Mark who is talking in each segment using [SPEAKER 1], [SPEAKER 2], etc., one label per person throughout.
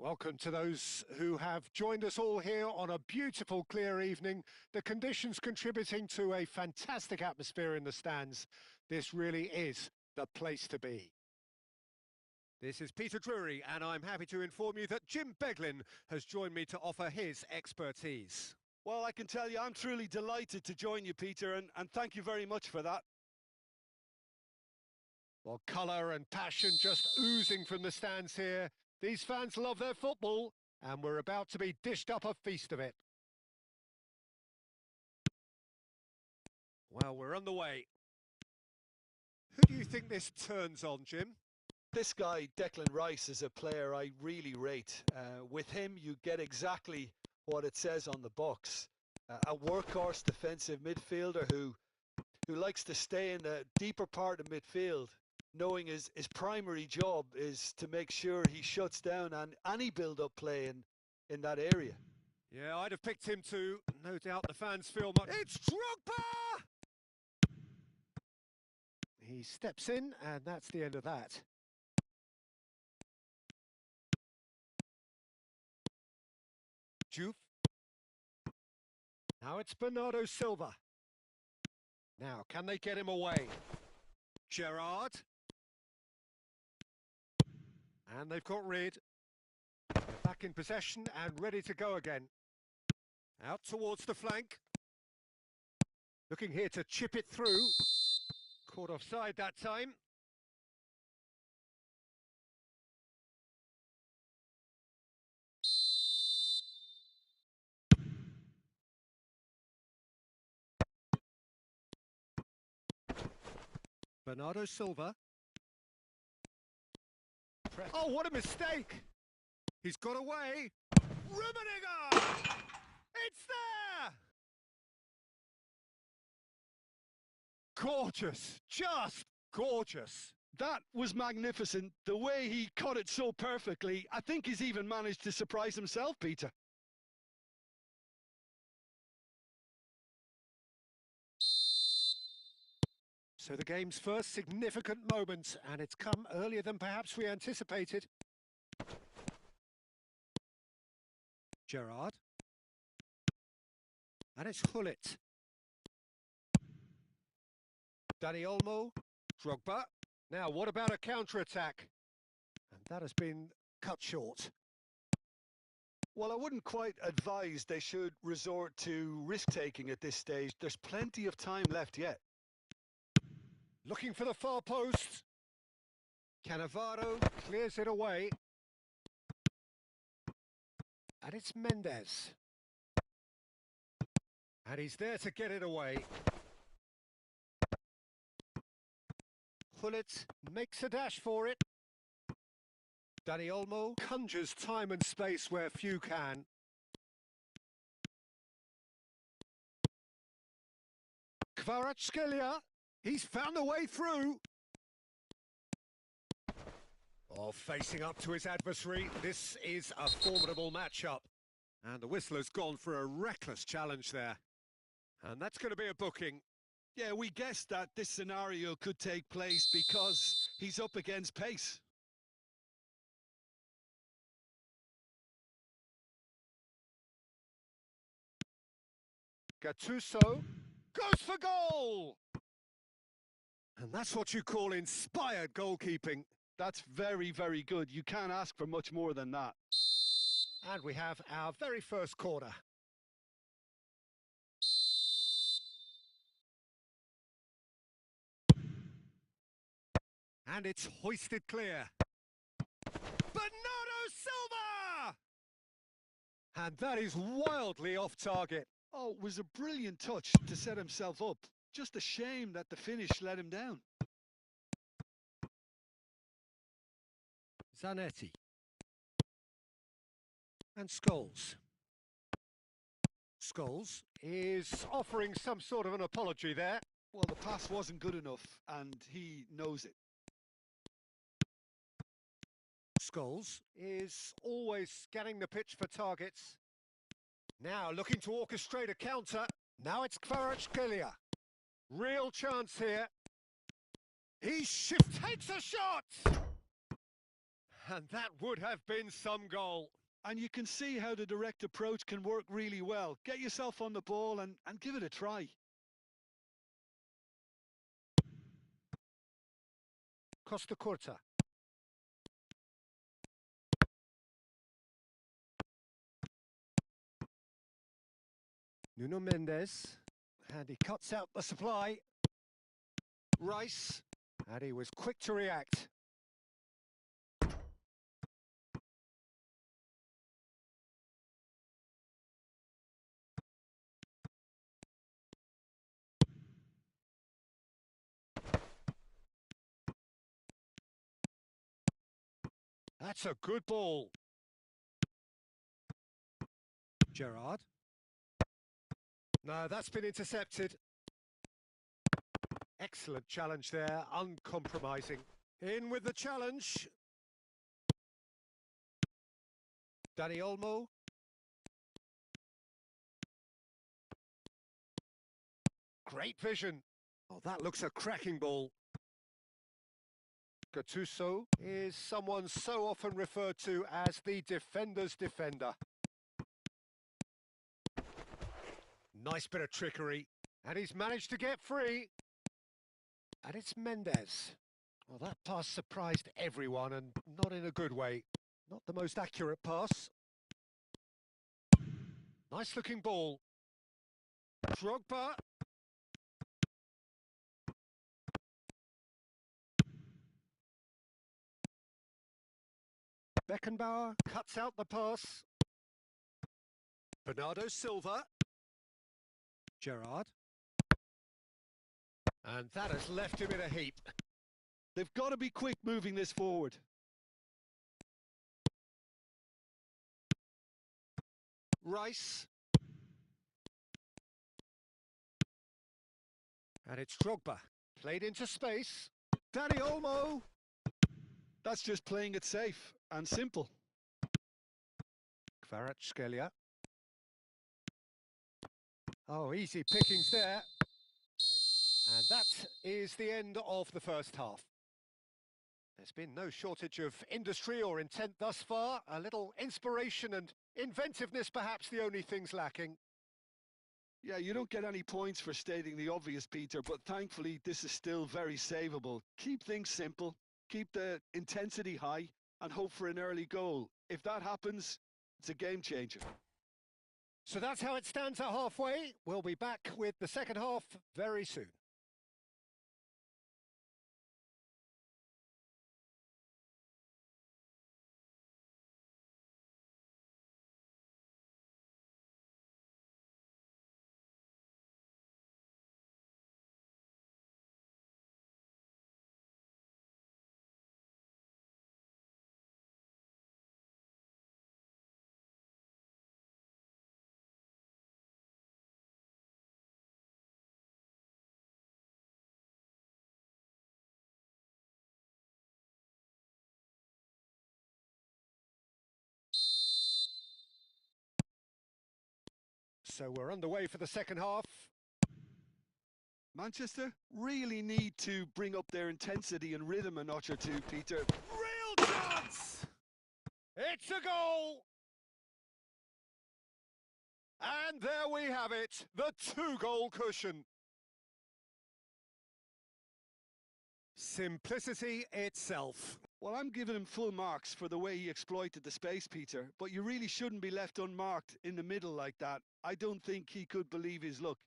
[SPEAKER 1] Welcome to those who have joined us all here on a beautiful, clear evening. The conditions contributing to a fantastic atmosphere in the stands. This really is the place to be. This is Peter Drury, and I'm happy to inform you that Jim Beglin has joined me to offer his expertise.
[SPEAKER 2] Well, I can tell you I'm truly delighted to join you, Peter, and thank you very much for that.
[SPEAKER 1] Well, colour and passion just oozing from the stands here. These fans love their football, and we're about to be dished up a feast of it. Well, we're on the way. Who do you think this turns on, Jim?
[SPEAKER 2] This guy, Declan Rice, is a player I really rate. With him, you get exactly what it says on the box. A workhorse defensive midfielder who likes to stay in the deeper part of midfield, knowing his primary job is to make sure he shuts down any build-up play in that area.
[SPEAKER 1] Yeah, I'd have picked him too. No doubt the fans feel much... It's Drogba! He steps in, and that's the end of that. Juve. Now it's Bernardo Silva. Now, can they get him away? Gerrard. And they've got rid. They're back in possession and ready to go again. Out towards the flank. Looking here to chip it through. Caught offside that time. Bernardo Silva. Oh, what a mistake! He's got away. Rummenigge! It's there! Gorgeous, just gorgeous.
[SPEAKER 2] That was magnificent. The way he caught it so perfectly, I think he's even managed to surprise himself, Peter.
[SPEAKER 1] So the game's first significant moment, and it's come earlier than perhaps we anticipated. Gerrard. And it's Hullet. Dani Olmo. Drogba. Now, what about a counter-attack? And that has been cut short.
[SPEAKER 2] Well, I wouldn't quite advise they should resort to risk-taking at this stage. There's plenty of time left yet.
[SPEAKER 1] Looking for the far post. Cannavaro clears it away. And it's Mendes. And he's there to get it away. Hullet makes a dash for it. Dani Olmo conjures time and space where few can. Kvaratskhelia. He's found a way through. Oh, facing up to his adversary. This is a formidable matchup. And the whistler's gone for a reckless challenge there. And that's going to be a booking.
[SPEAKER 2] Yeah, we guessed that this scenario could take place because he's up against pace.
[SPEAKER 1] Gattuso goes for goal! And that's what you call inspired goalkeeping.
[SPEAKER 2] That's very, very good. You can't ask for much more than that.
[SPEAKER 1] And we have our very first corner. And it's hoisted clear. Bernardo Silva! And that is wildly off target.
[SPEAKER 2] Oh, it was a brilliant touch to set himself up. Just a shame that the finish let him down.
[SPEAKER 1] Zanetti. And Scholes. Scholes is offering some sort of an apology there.
[SPEAKER 2] Well, the pass wasn't good enough, and he knows it.
[SPEAKER 1] Scholes is always scanning the pitch for targets. Now looking to orchestrate a counter. Now it's Kvaratskhelia. Real chance here. He takes a shot! And that would have been some goal.
[SPEAKER 2] And you can see how the direct approach can work really well. Get yourself on the ball and give it a try.
[SPEAKER 1] Costa Curta. Nuno Mendes. And he cuts out the supply. Rice. And he was quick to react. That's a good ball. Gerrard. No, that's been intercepted. Excellent challenge there, uncompromising. In with the challenge. Dani Olmo. Great vision. Oh, that looks a cracking ball. Gattuso is someone so often referred to as the defender's defender. Nice bit of trickery. And he's managed to get free. And it's Mendes. Well, that pass surprised everyone, and not in a good way. Not the most accurate pass. Nice looking ball. Drogba. Beckenbauer cuts out the pass. Bernardo Silva. Gerrard. And that has left him in a heap.
[SPEAKER 2] They've got to be quick moving this forward.
[SPEAKER 1] Rice. And it's Drogba. Played into space. Dani Olmo.
[SPEAKER 2] That's just playing it safe and simple.
[SPEAKER 1] Kvaratskhelia. Oh, easy pickings there. And that is the end of the first half. There's been no shortage of industry or intent thus far. A little inspiration and inventiveness, perhaps the only things lacking.
[SPEAKER 2] Yeah, you don't get any points for stating the obvious, Peter, but thankfully this is still very savable. Keep things simple, keep the intensity high, and hope for an early goal. If that happens, it's a game changer.
[SPEAKER 1] So that's how it stands at halfway. We'll be back with the second half very soon. So we're underway for the second half.
[SPEAKER 2] Manchester really need to bring up their intensity and rhythm a notch or two, Peter.
[SPEAKER 1] Real chance! It's a goal! And there we have it, the two-goal cushion. Simplicity itself.
[SPEAKER 2] Well, I'm giving him full marks for the way he exploited the space, Peter, but you really shouldn't be left unmarked in the middle like that. I don't think he could believe his luck.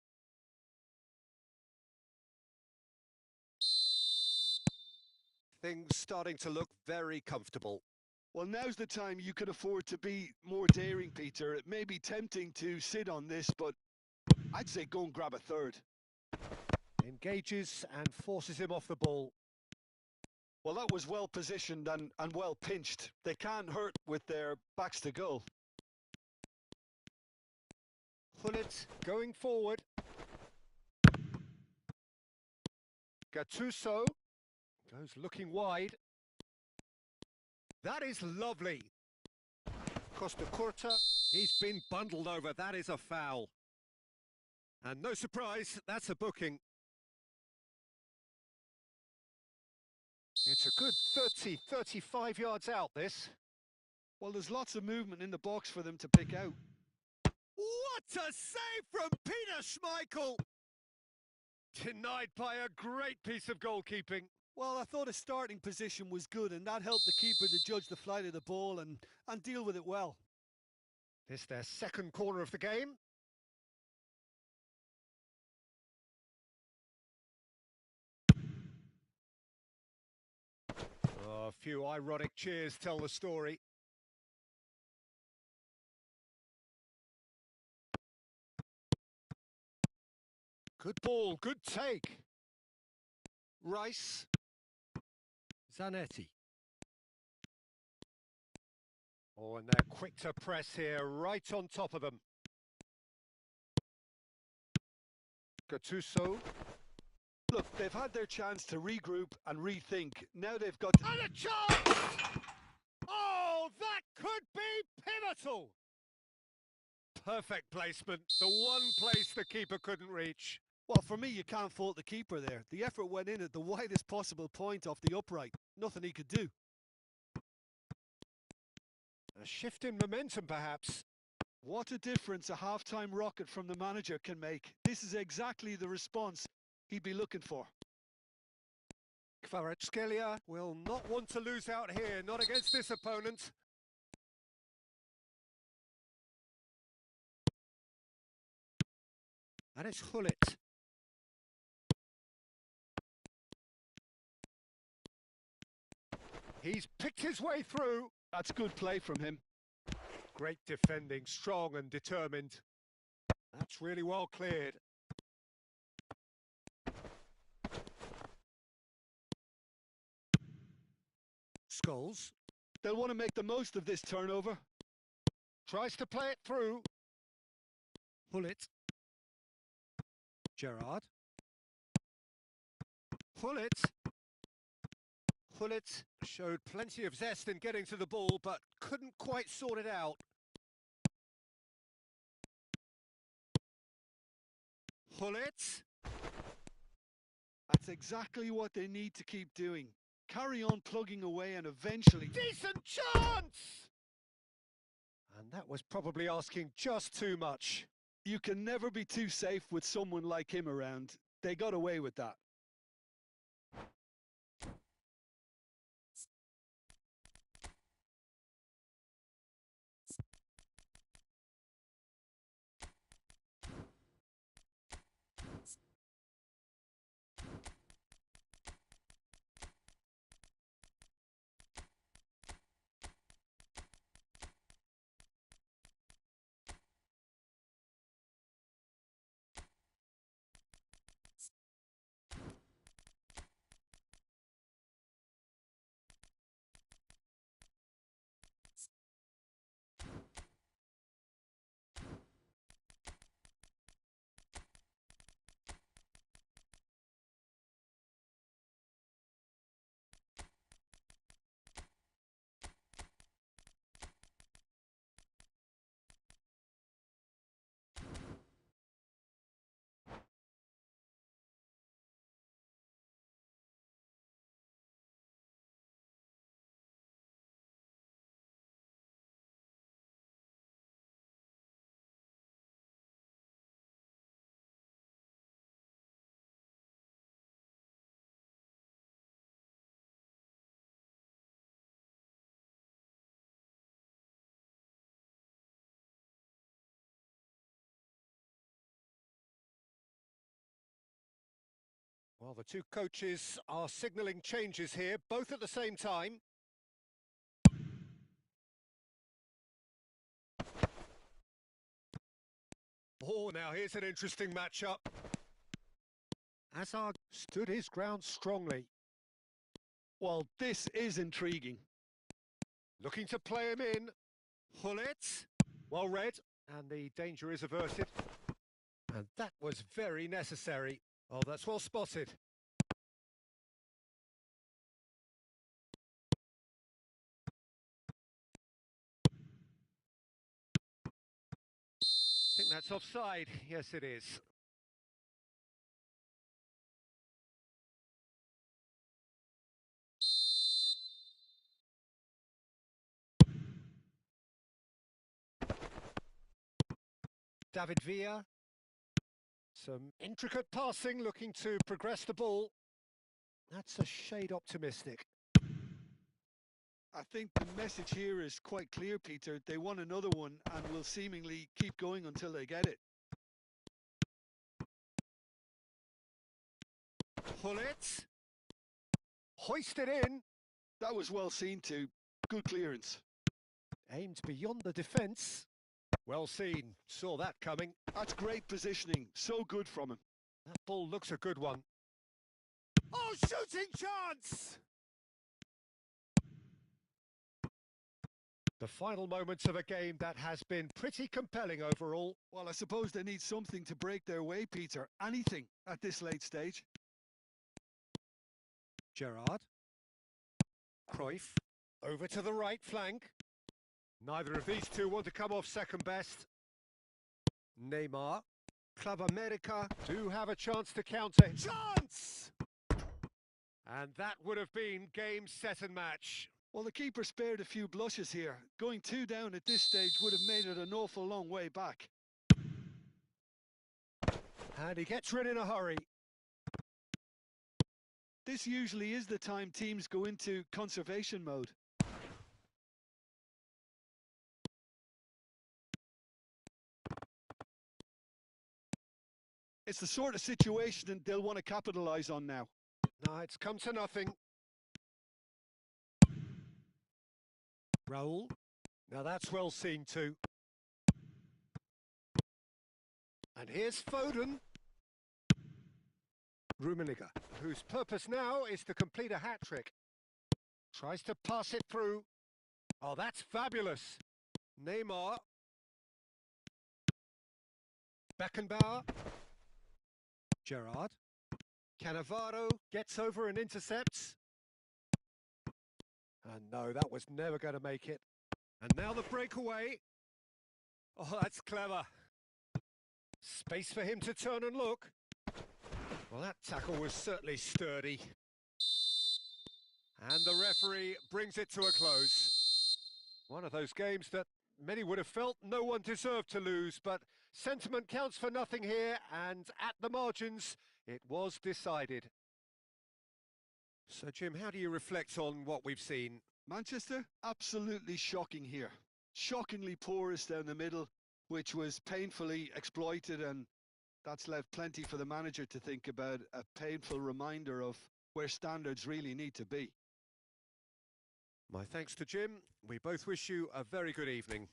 [SPEAKER 1] Things starting to look very comfortable.
[SPEAKER 2] Well, now's the time you could afford to be more daring, Peter. It may be tempting to sit on this, but I'd say go and grab a third.
[SPEAKER 1] Engages and forces him off the ball.
[SPEAKER 2] Well, that was well positioned and well pinched. They can't hurt with their backs to goal.
[SPEAKER 1] Hullet going forward. Gattuso goes looking wide. That is lovely. Costa Curta, he's been bundled over. That is a foul. And no surprise, that's a booking. It's a good 30, 35 yards out, this.
[SPEAKER 2] Well, there's lots of movement in the box for them to pick out.
[SPEAKER 1] What a save from Peter Schmeichel! Denied by a great piece of goalkeeping.
[SPEAKER 2] Well, I thought his starting position was good, and that helped the keeper to judge the flight of the ball and deal with it well.
[SPEAKER 1] This their second corner of the game. A few ironic cheers tell the story. Good ball, good take. Rice. Zanetti. Oh, and they're quick to press here, right on top of them. Gattuso.
[SPEAKER 2] Look, they've had their chance to regroup and rethink. Now they've got to...
[SPEAKER 1] And a chance! Oh, that could be pivotal! Perfect placement, the one place the keeper couldn't reach.
[SPEAKER 2] Well, for me, you can't fault the keeper there. The effort went in at the widest possible point off the upright. Nothing he could do.
[SPEAKER 1] A shift in momentum, perhaps.
[SPEAKER 2] What a difference a half-time rocket from the manager can make. This is exactly the response he'd be looking for.
[SPEAKER 1] Kvaratskhelia will not want to lose out here, not against this opponent. And it's Hullet. He's picked his way through.
[SPEAKER 2] That's good play from him.
[SPEAKER 1] Great defending, strong and determined. That's really well cleared. Scholes.
[SPEAKER 2] They'll want to make the most of this turnover.
[SPEAKER 1] Tries to play it through. Hullet. Gerrard. Hullet. Hullet showed plenty of zest in getting to the ball, but couldn't quite sort it out. Hullet.
[SPEAKER 2] That's exactly what they need to keep doing. Carry on plugging away and eventually...
[SPEAKER 1] Decent chance! And that was probably asking just too much.
[SPEAKER 2] You can never be too safe with someone like him around. They got away with that.
[SPEAKER 1] Well, the two coaches are signalling changes here, both at the same time. Oh, now here's an interesting matchup. Hazard stood his ground strongly.
[SPEAKER 2] Well, this is intriguing.
[SPEAKER 1] Looking to play him in. Hullet. Well read. And the danger is averted. And that was very necessary. Oh, that's well spotted. I think that's offside. Yes, it is. David Villa. Some intricate passing, looking to progress the ball. That's a shade optimistic.
[SPEAKER 2] I think the message here is quite clear, Peter. They want another one and will seemingly keep going until they get it.
[SPEAKER 1] Hullet. Hoisted in.
[SPEAKER 2] That was well seen too. Good clearance.
[SPEAKER 1] Aimed beyond the defence. Well seen. Saw that coming.
[SPEAKER 2] That's great positioning. So good from him.
[SPEAKER 1] That ball looks a good one. Oh, shooting chance! The final moments of a game that has been pretty compelling overall.
[SPEAKER 2] Well, I suppose they need something to break their way, Peter. Anything at this late stage.
[SPEAKER 1] Gerrard. Cruyff. Over to the right flank. Neither of these two want to come off second best. Neymar. Club America do have a chance to counter. Chance! And that would have been game, set and match.
[SPEAKER 2] Well, the keeper spared a few blushes here. Going 2 down at this stage would have made it an awful long way back.
[SPEAKER 1] And he gets rid in a hurry.
[SPEAKER 2] This usually is the time teams go into conservation mode. It's the sort of situation they'll want to capitalise on now.
[SPEAKER 1] No, it's come to nothing. Raul. Now that's well seen too. And here's Foden. Rummenigge, whose purpose now is to complete a hat-trick. Tries to pass it through. Oh, that's fabulous. Neymar. Beckenbauer. Gerrard. Cannavaro gets over and intercepts. And no, that was never going to make it. And now the breakaway. Oh, that's clever. Space for him to turn and look. Well, that tackle was certainly sturdy. And the referee brings it to a close. One of those games that many would have felt no one deserved to lose, but sentiment counts for nothing here, and at the margins, it was decided. So, Jim, how do you reflect on what we've seen?
[SPEAKER 2] Manchester, absolutely shocking here. Shockingly porous down the middle, which was painfully exploited, and that's left plenty for the manager to think about, a painful reminder of where standards really need to be.
[SPEAKER 1] My thanks to Jim. We both wish you a very good evening.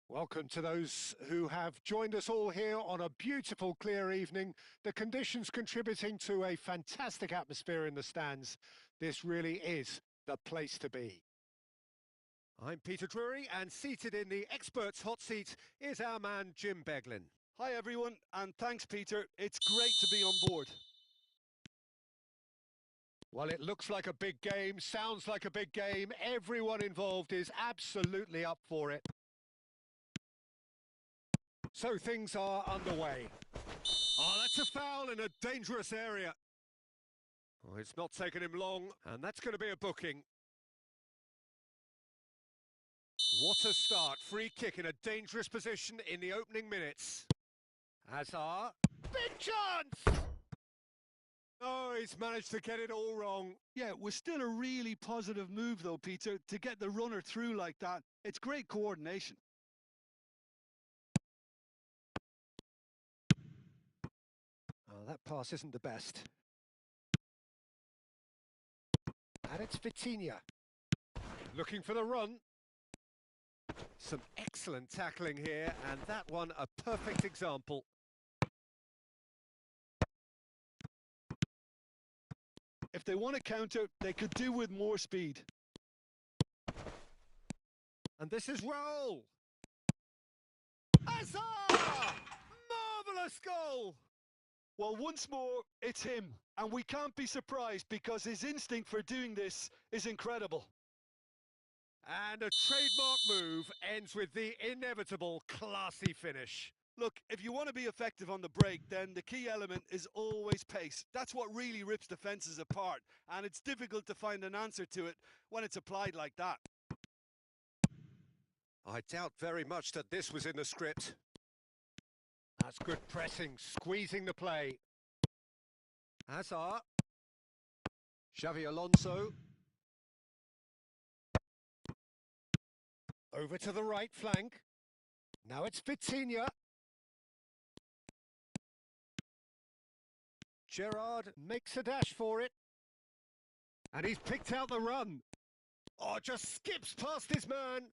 [SPEAKER 1] Welcome to those who have joined us all here on a beautiful, clear evening. The conditions contributing to a fantastic atmosphere in the stands. This really is the place to be. I'm Peter Drury, and seated in the experts' hot seat is our man Jim Beglin.
[SPEAKER 2] Hi everyone, and thanks Peter. It's great to be on board.
[SPEAKER 1] Well, it looks like a big game, sounds like a big game. Everyone involved is absolutely up for it. So things are underway. Oh, that's a foul in a dangerous area. Oh, it's not taken him long, and that's going to be a booking. What a start. Free kick in a dangerous position in the opening minutes. Hazard. Big chance! Oh, he's managed to get it all wrong.
[SPEAKER 2] Yeah, it was still a really positive move though, Peter, to get the runner through like that. It's great coordination.
[SPEAKER 1] Oh, that pass isn't the best. And it's Vitinha. Looking for the run. Some excellent tackling here, and that one a perfect example.
[SPEAKER 2] If they want to counter, they could do with more speed.
[SPEAKER 1] And this is Roll. Hazard! Marvellous goal!
[SPEAKER 2] Well, once more, it's him. And we can't be surprised because his instinct for doing this is incredible.
[SPEAKER 1] And a trademark move ends with the inevitable classy finish.
[SPEAKER 2] Look, if you want to be effective on the break, then the key element is always pace. That's what really rips defences apart, and it's difficult to find an answer to it when it's applied like that.
[SPEAKER 1] I doubt very much that this was in the script. That's good pressing, squeezing the play. Hazard. Xavi Alonso. Over to the right flank. Now it's Vitinha. Gerrard makes a dash for it. And he's picked out the run. Oh, just skips past his man.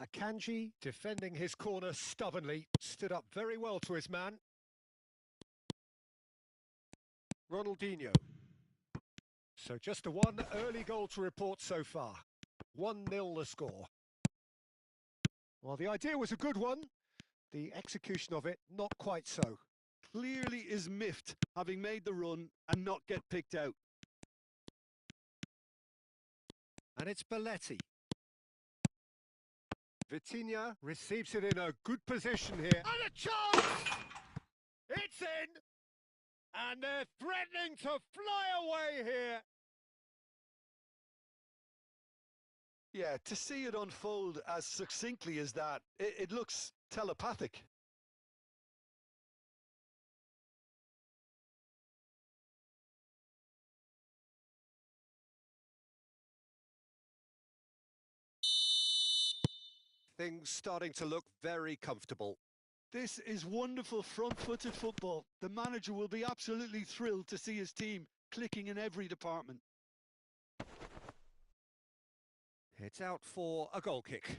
[SPEAKER 1] Akanji, defending his corner stubbornly, stood up very well to his man. Ronaldinho. So just a one early goal to report so far. 1-0 the score. Well, the idea was a good one. The execution of it, not quite so.
[SPEAKER 2] Clearly is miffed, having made the run and not get picked out.
[SPEAKER 1] And it's Belletti. Vitinha receives it in a good position here. And a chance! It's in! And they're threatening to fly away here.
[SPEAKER 2] Yeah, to see it unfold as succinctly as that, it looks telepathic.
[SPEAKER 1] Things starting to look very comfortable.
[SPEAKER 2] This is wonderful front-footed football. The manager will be absolutely thrilled to see his team clicking in every department.
[SPEAKER 1] It's out for a goal kick.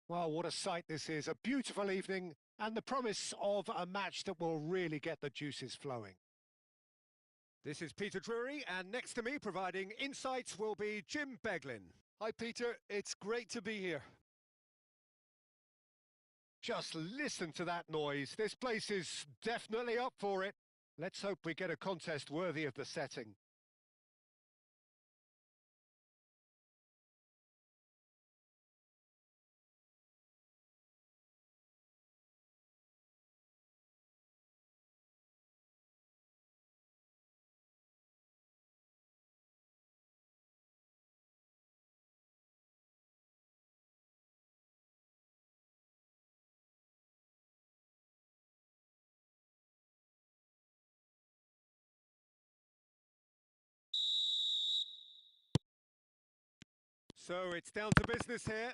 [SPEAKER 1] Well, what a sight this is. A beautiful evening and the promise of a match that will really get the juices flowing. This is Peter Drury, and next to me providing insights will be Jim Beglin.
[SPEAKER 2] Hi Peter, it's great to be here.
[SPEAKER 1] Just listen to that noise. This place is definitely up for it. Let's hope we get a contest worthy of the setting. So it's down to business here.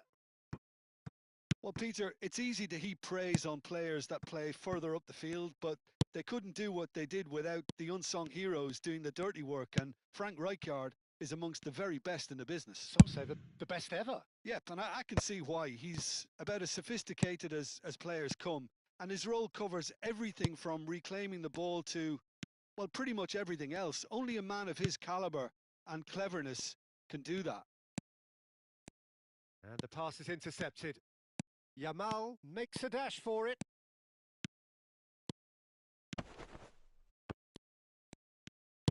[SPEAKER 2] Well, Peter, it's easy to heap praise on players that play further up the field, but they couldn't do what they did without the unsung heroes doing the dirty work, and Frank Rijkaard is amongst the very best in the business.
[SPEAKER 1] Some say the best ever.
[SPEAKER 2] Yep, and I can see why. He's about as sophisticated as players come, and his role covers everything from reclaiming the ball to, well, pretty much everything else. Only a man of his calibre and cleverness can do that.
[SPEAKER 1] And the pass is intercepted. Yamal makes a dash for it.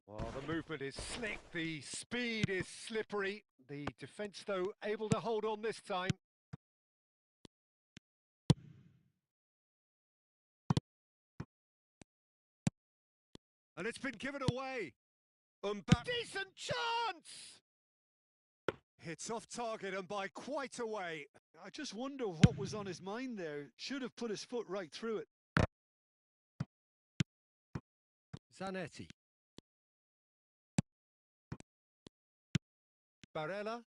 [SPEAKER 1] Well, the movement is slick, the speed is slippery. The defence, though, able to hold on this time. And it's been given away. Decent chance! Hits off target and by quite a way.
[SPEAKER 2] I just wonder what was on his mind there. Should have put his foot right through it.
[SPEAKER 1] Zanetti. Barella.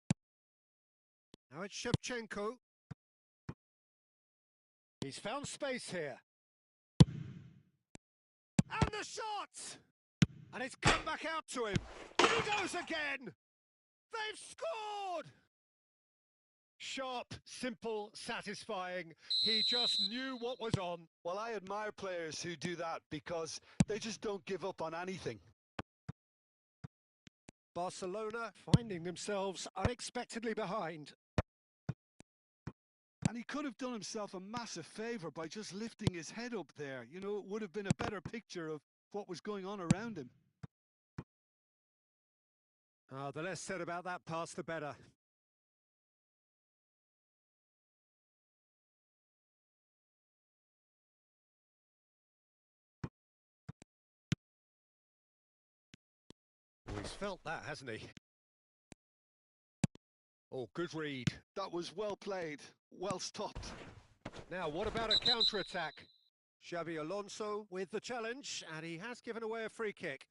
[SPEAKER 1] Now it's Shevchenko. He's found space here. And the shot! And it's come back out to him. He goes again! They've scored! Sharp, simple, satisfying. He just knew what was on.
[SPEAKER 2] Well, I admire players who do that because they just don't give up on anything.
[SPEAKER 1] Barcelona finding themselves unexpectedly behind.
[SPEAKER 2] And he could have done himself a massive favour by just lifting his head up there. You know, it would have been a better picture of what was going on around him.
[SPEAKER 1] The less said about that pass, the better. He's felt that, hasn't he? Oh, good read.
[SPEAKER 2] That was well played, well stopped.
[SPEAKER 1] Now, what about a counter-attack? Xabi Alonso with the challenge, and he has given away a free kick.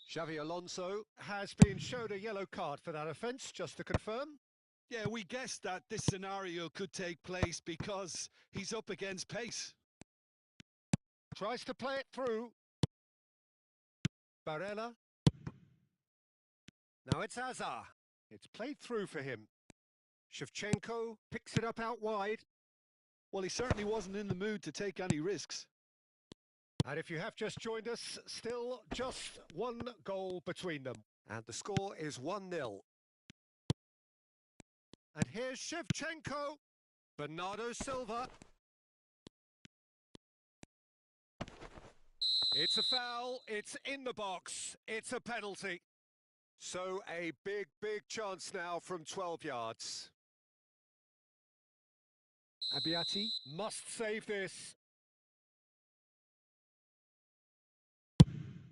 [SPEAKER 1] Xabi Alonso has been showed a yellow card for that offence, just to confirm.
[SPEAKER 2] Yeah, we guessed that this scenario could take place because he's up against pace.
[SPEAKER 1] Tries to play it through. Barella. Now it's Hazard. It's played through for him. Shevchenko picks it up out wide.
[SPEAKER 2] Well, he certainly wasn't in the mood to take any risks.
[SPEAKER 1] And if you have just joined us, still just one goal between them. And the score is 1-0. And here's Shevchenko. Bernardo Silva. It's a foul. It's in the box. It's a penalty. So a big, big chance now from 12 yards. Abbiati must save this.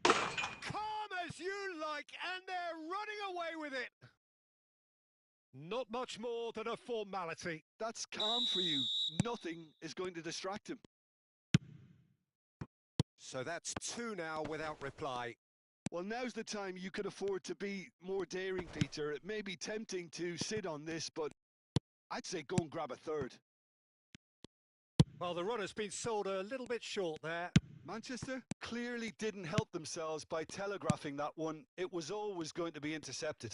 [SPEAKER 1] Calm as you like, and they're running away with it. Not much more than a formality.
[SPEAKER 2] That's calm for you. Nothing is going to distract him.
[SPEAKER 1] So that's 2 now without reply.
[SPEAKER 2] Well, now's the time you could afford to be more daring, Peter. It may be tempting to sit on this, but I'd say go and grab a third.
[SPEAKER 1] Well, the run has been sold a little bit short there.
[SPEAKER 2] Manchester clearly didn't help themselves by telegraphing that one. It was always going to be intercepted.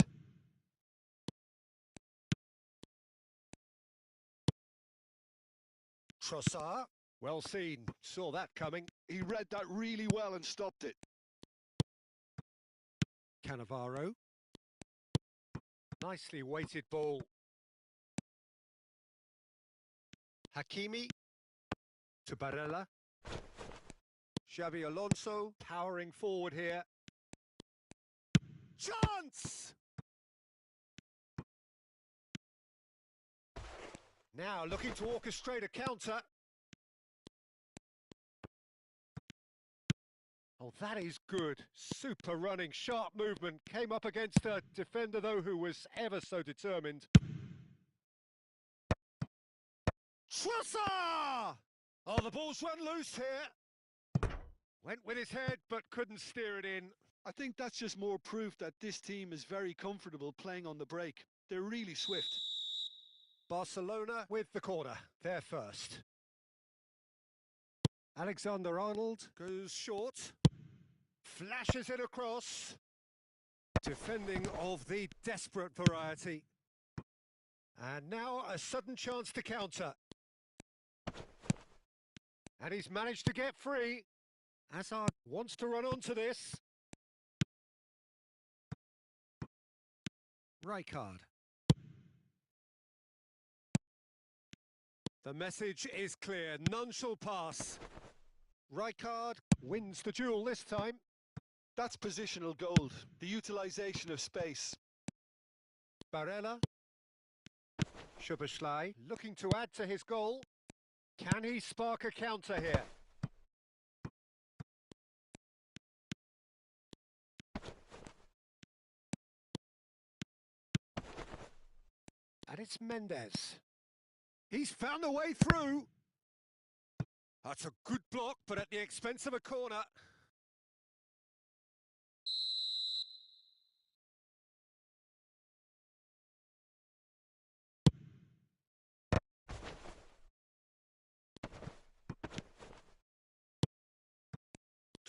[SPEAKER 1] Trossard, well seen, saw that coming.
[SPEAKER 2] He read that really well and stopped it.
[SPEAKER 1] Cannavaro. Nicely weighted ball. Hakimi to Barella. Xabi Alonso powering forward here. Chance! Now looking to orchestrate a counter. Oh, that is good. Super running, sharp movement. Came up against a defender, though, who was ever so determined. Trossard! Oh, the ball's run loose here. Went with his head, but couldn't steer it in.
[SPEAKER 2] I think that's just more proof that this team is very comfortable playing on the break. They're really swift.
[SPEAKER 1] Barcelona with the corner. They're first. Alexander-Arnold goes short. Flashes it across. Defending of the desperate variety. And now a sudden chance to counter. And he's managed to get free. Hazard wants to run onto this. Rijkaard. The message is clear. None shall pass. Rijkaard wins the duel this time.
[SPEAKER 2] That's positional gold, the utilisation of space.
[SPEAKER 1] Barella. Szoboszlai looking to add to his goal. Can he spark a counter here? And it's Mendes. He's found a way through. That's a good block, but at the expense of a corner.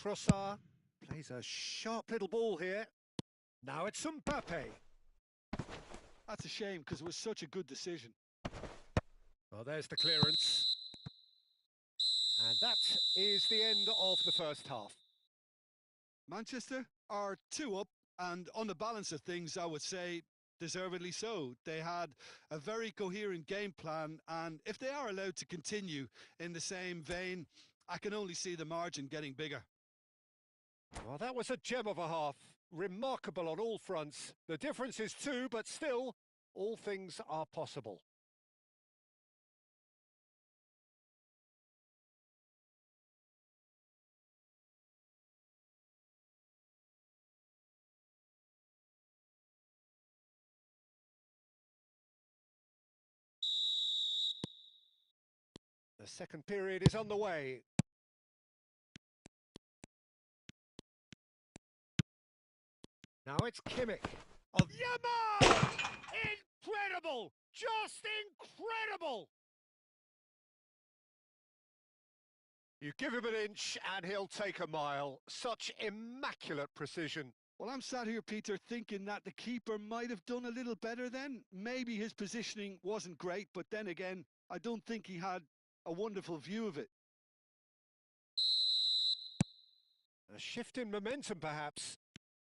[SPEAKER 1] Trossard plays a sharp little ball here. Now it's Mbappe.
[SPEAKER 2] That's a shame because it was such a good decision.
[SPEAKER 1] Well, there's the clearance. And that is the end of the first half.
[SPEAKER 2] Manchester are 2 up, and on the balance of things, I would say deservedly so. They had a very coherent game plan, and if they are allowed to continue in the same vein, I can only see the margin getting bigger.
[SPEAKER 1] Well, that was a gem of a half. Remarkable on all fronts. The difference is 2, but still, all things are possible. The second period is on the way. Now it's Kimmich of Yamal! Incredible! Just incredible! You give him an inch and he'll take a mile. Such immaculate precision.
[SPEAKER 2] Well, I'm sat here, Peter, thinking that the keeper might have done a little better then. Maybe his positioning wasn't great, but then again, I don't think he had a wonderful view of it.
[SPEAKER 1] A shift in momentum, perhaps.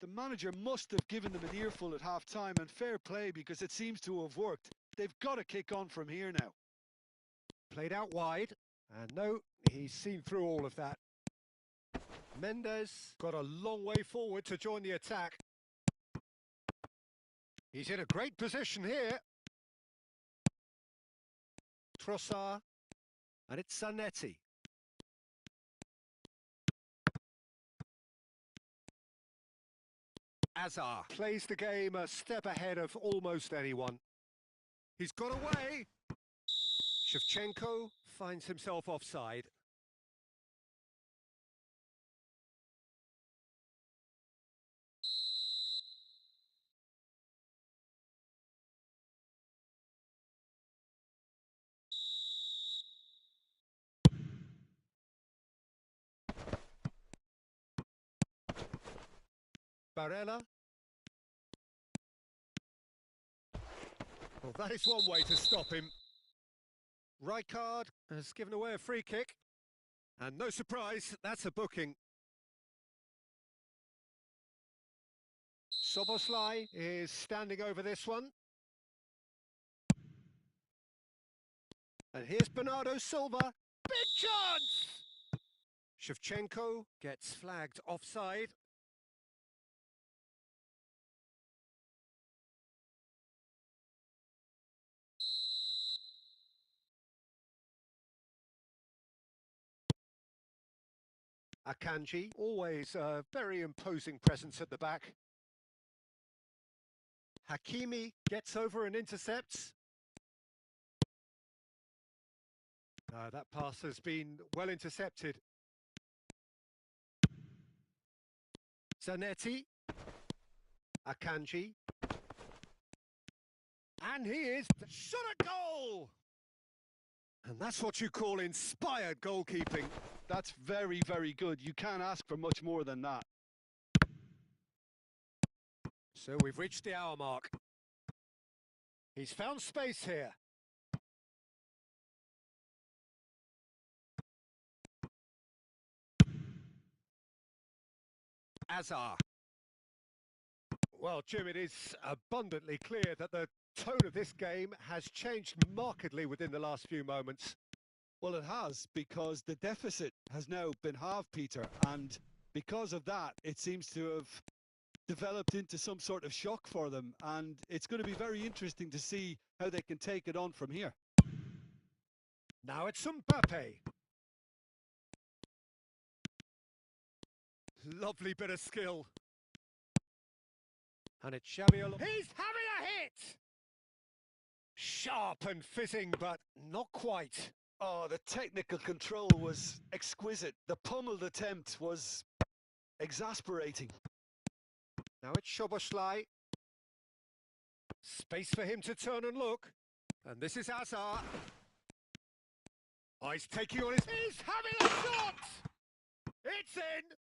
[SPEAKER 2] The manager must have given them an earful at half-time, and fair play because it seems to have worked. They've got to kick on from here now.
[SPEAKER 1] Played out wide, and no, he's seen through all of that. Mendes got a long way forward to join the attack. He's in a great position here. Trossard, and it's Zanetti. Hazard plays the game a step ahead of almost anyone. He's got away. Shevchenko finds himself offside. Barella. Well, that is one way to stop him. Rijkaard has given away a free kick. And no surprise, that's a booking. Soboslai is standing over this one. And here's Bernardo Silva. Big chance! Shevchenko gets flagged offside. Akanji, always a very imposing presence at the back. Hakimi gets over and intercepts. That pass has been well intercepted. Zanetti. Akanji. And he is shot at goal! And that's what you call inspired goalkeeping.
[SPEAKER 2] That's very, very good. You can't ask for much more than that.
[SPEAKER 1] So we've reached the hour mark. He's found space here. Azar. Well, Jim, it is abundantly clear that the tone of this game has changed markedly within the last few moments.
[SPEAKER 2] Well, it has, because the deficit has now been halved, Peter, and because of that, it seems to have developed into some sort of shock for them, and it's going to be very interesting to see how they can take it on from here.
[SPEAKER 1] Now it's Mbappe. Lovely bit of skill. And it's Xabi Alonso. He's having a hit! Sharp and fitting, but not quite.
[SPEAKER 2] Oh, the technical control was exquisite. The pummeled attempt was exasperating.
[SPEAKER 1] Now it's Szoboszlai. Space for him to turn and look. And this is Azar. Oh, he's taking on his... He's having a shot! It's in!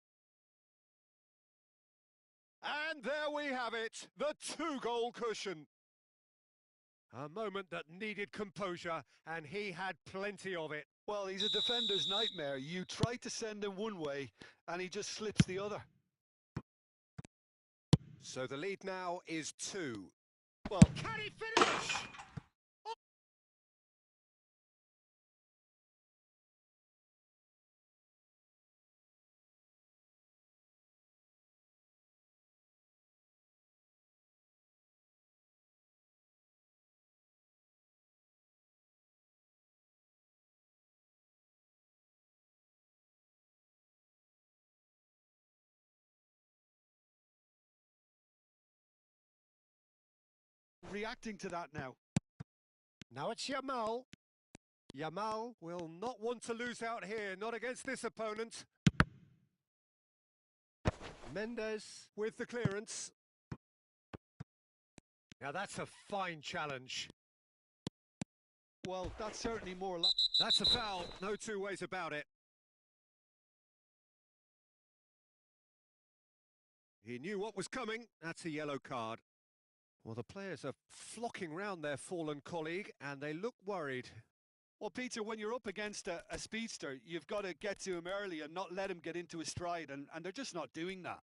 [SPEAKER 1] And there we have it, the two-goal cushion. A moment that needed composure, and he had plenty of it.
[SPEAKER 2] Well, he's a defender's nightmare. You try to send him one way, and he just slips the other.
[SPEAKER 1] So the lead now is 2. Well, can he finish?
[SPEAKER 2] Reacting to that now.
[SPEAKER 1] Now it's Yamal. Yamal will not want to lose out here, not against this opponent. Mendes with the clearance. Now that's a fine challenge.
[SPEAKER 2] Well, that's certainly more...
[SPEAKER 1] That's a foul, no two ways about it. He knew what was coming, that's a yellow card. Well, the players are flocking round their fallen colleague, and they look worried.
[SPEAKER 2] Well, Peter, when you're up against a speedster, you've got to get to him early and not let him get into his stride, and they're just not doing that.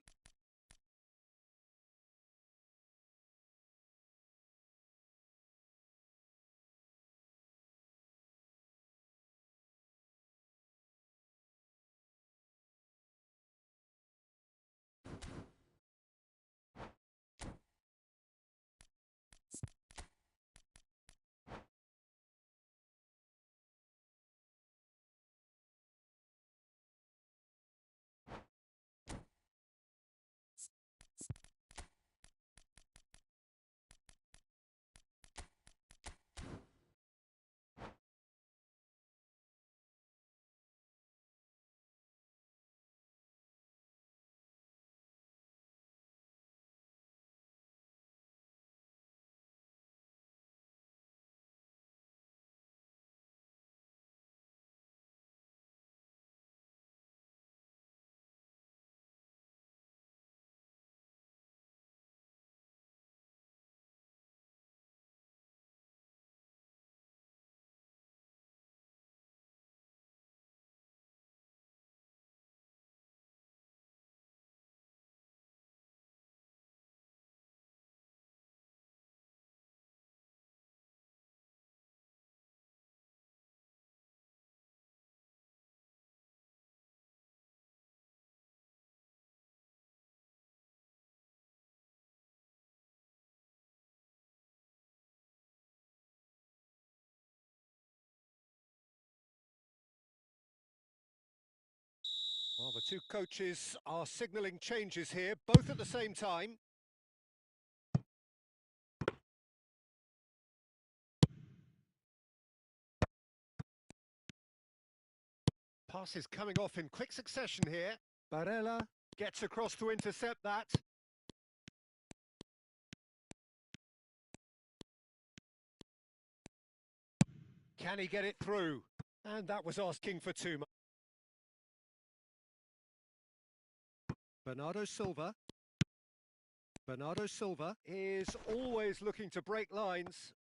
[SPEAKER 1] Well, the two coaches are signalling changes here, both at the same time. Pass is coming off in quick succession here. Barella gets across to intercept that. Can he get it through? And that was asking for too much. Bernardo Silva. Bernardo Silva is always looking to break lines.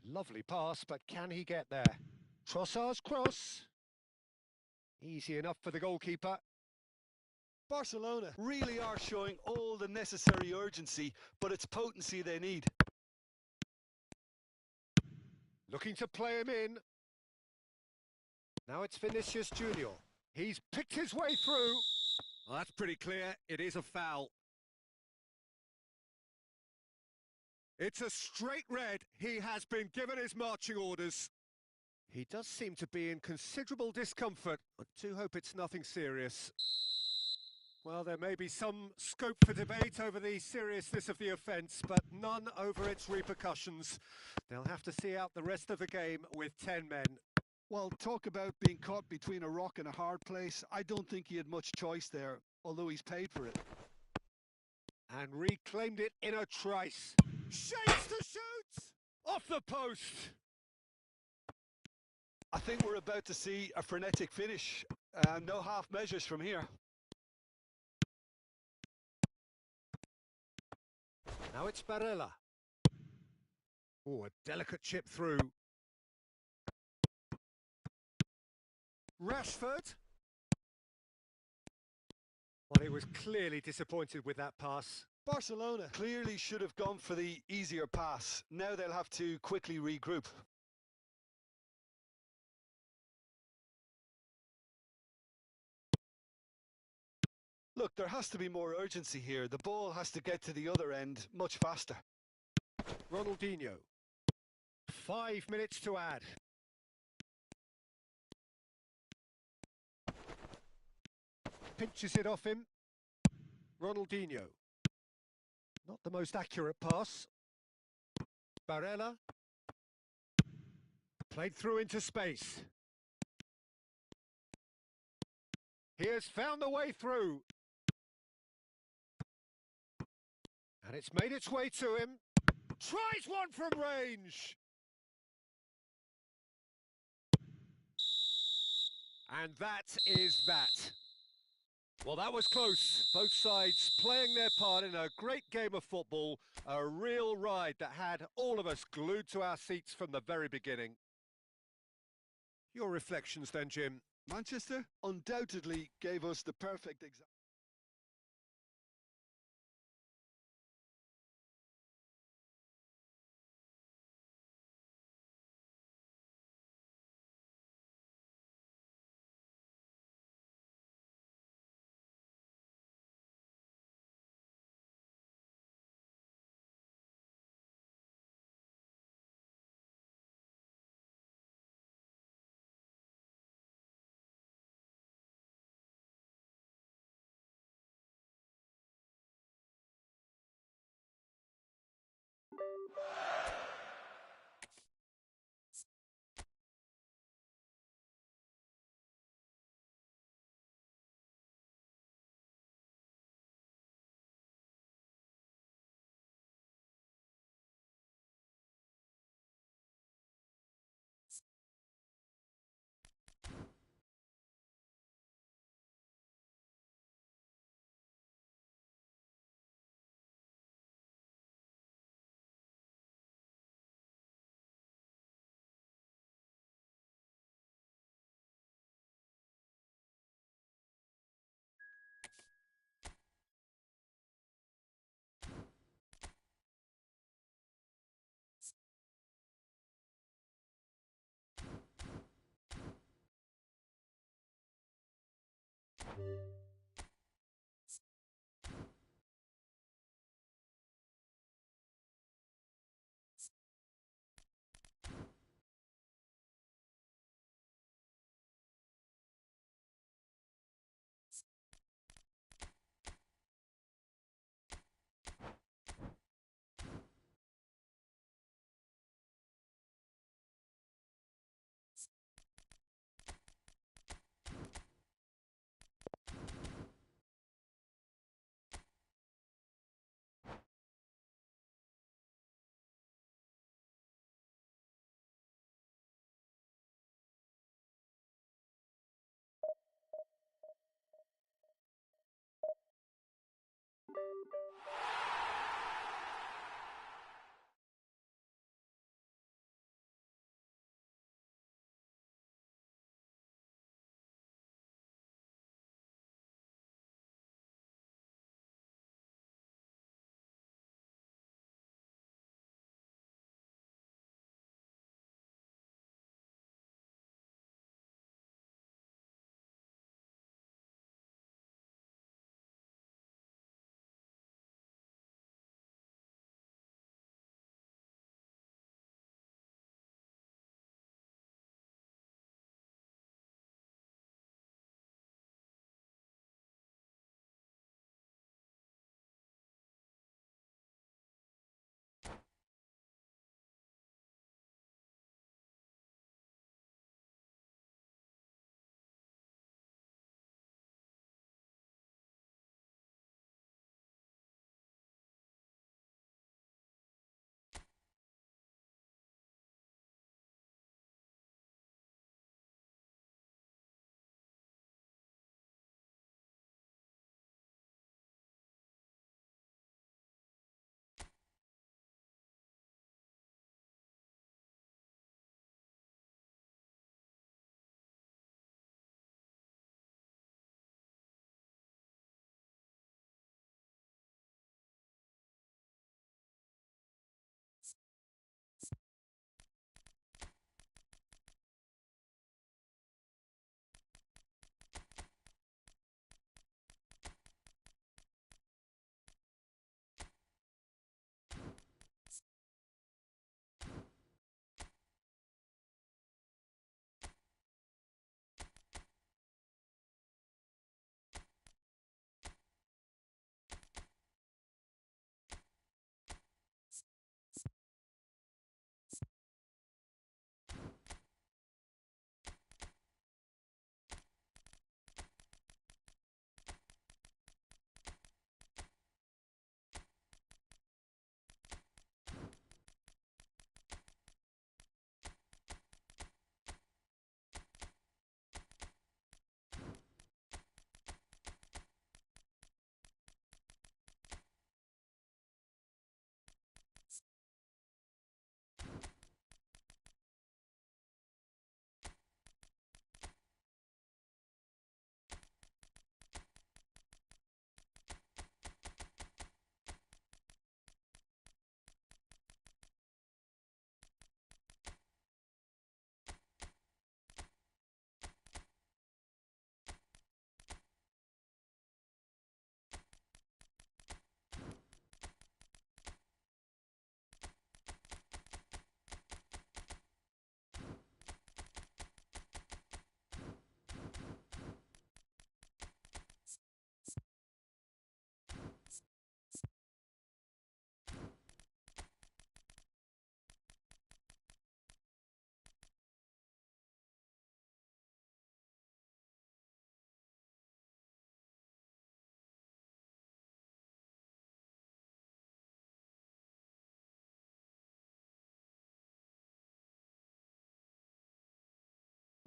[SPEAKER 1] Lovely pass, but can he get there? Trossard's cross. Easy enough for the goalkeeper.
[SPEAKER 2] Barcelona really are showing all the necessary urgency, but it's potency they need.
[SPEAKER 1] Looking to play him in. Now it's Vinicius Junior. He's picked his way through. Well, that's pretty clear. It is a foul. It's a straight red. He has been given his marching orders. He does seem to be in considerable discomfort. I do hope it's nothing serious. Well, there may be some scope for debate over the seriousness of the offence, but none over its repercussions. They'll have to see out the rest of the game with 10 men.
[SPEAKER 2] Well, talk about being caught between a rock and a hard place. I don't think he had much choice there, although he's paid for it.
[SPEAKER 1] And reclaimed it in a trice. Shapes to shoot! Off the post!
[SPEAKER 2] I think we're about to see a frenetic finish. No half measures from here.
[SPEAKER 1] Now it's Barella. Oh, a delicate chip through. Rashford. Well, he was clearly disappointed with that pass.
[SPEAKER 2] Barcelona clearly should have gone for the easier pass. Now they'll have to quickly regroup. Look, there has to be more urgency here. The ball has to get to the other end much faster.
[SPEAKER 1] Ronaldinho. 5 minutes to add. Pinches it off him. Ronaldinho. Not the most accurate pass. Barella. Played through into space. He has found the way through. And it's made its way to him. Tries one from range. And that is that. Well, that was close. Both sides playing their part in a great game of football. A real ride that had all of us glued to our seats from the very beginning. Your reflections then, Jim?
[SPEAKER 2] Manchester undoubtedly gave us the perfect example.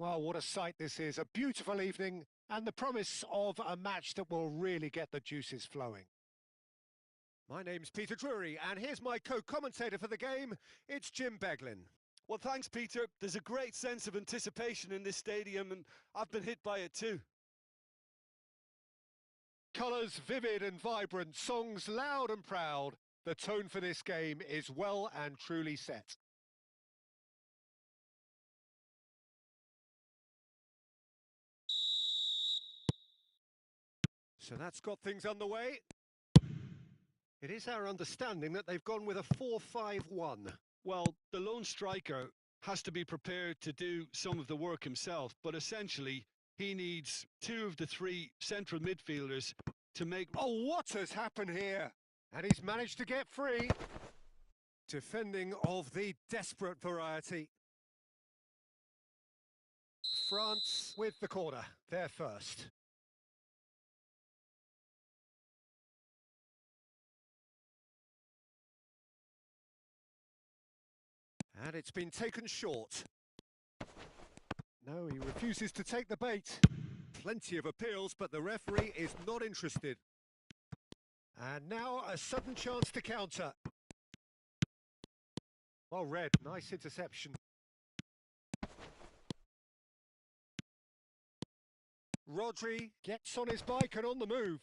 [SPEAKER 1] Well, what a sight this is. A beautiful evening and the promise of a match that will really get the juices flowing. My name's Peter Drury, and here's my co-commentator for the game. It's Jim Beglin.
[SPEAKER 2] Well, thanks, Peter. There's a great sense of anticipation in this stadium, and I've been hit by it too.
[SPEAKER 1] Colours vivid and vibrant, songs loud and proud. The tone for this game is well and truly set. So that's got things underway. It is our understanding that they've gone with a 4-5-1.
[SPEAKER 2] Well, the lone striker has to be prepared to do some of the work himself, but essentially he needs two of the three central midfielders to make...
[SPEAKER 1] Oh, what has happened here? And he's managed to get free. Defending of the desperate variety. France with the corner, they're first. And it's been taken short. No, he refuses to take the bait. Plenty of appeals, but the referee is not interested. And now a sudden chance to counter. Well read, nice interception. Rodri gets on his bike and on the move.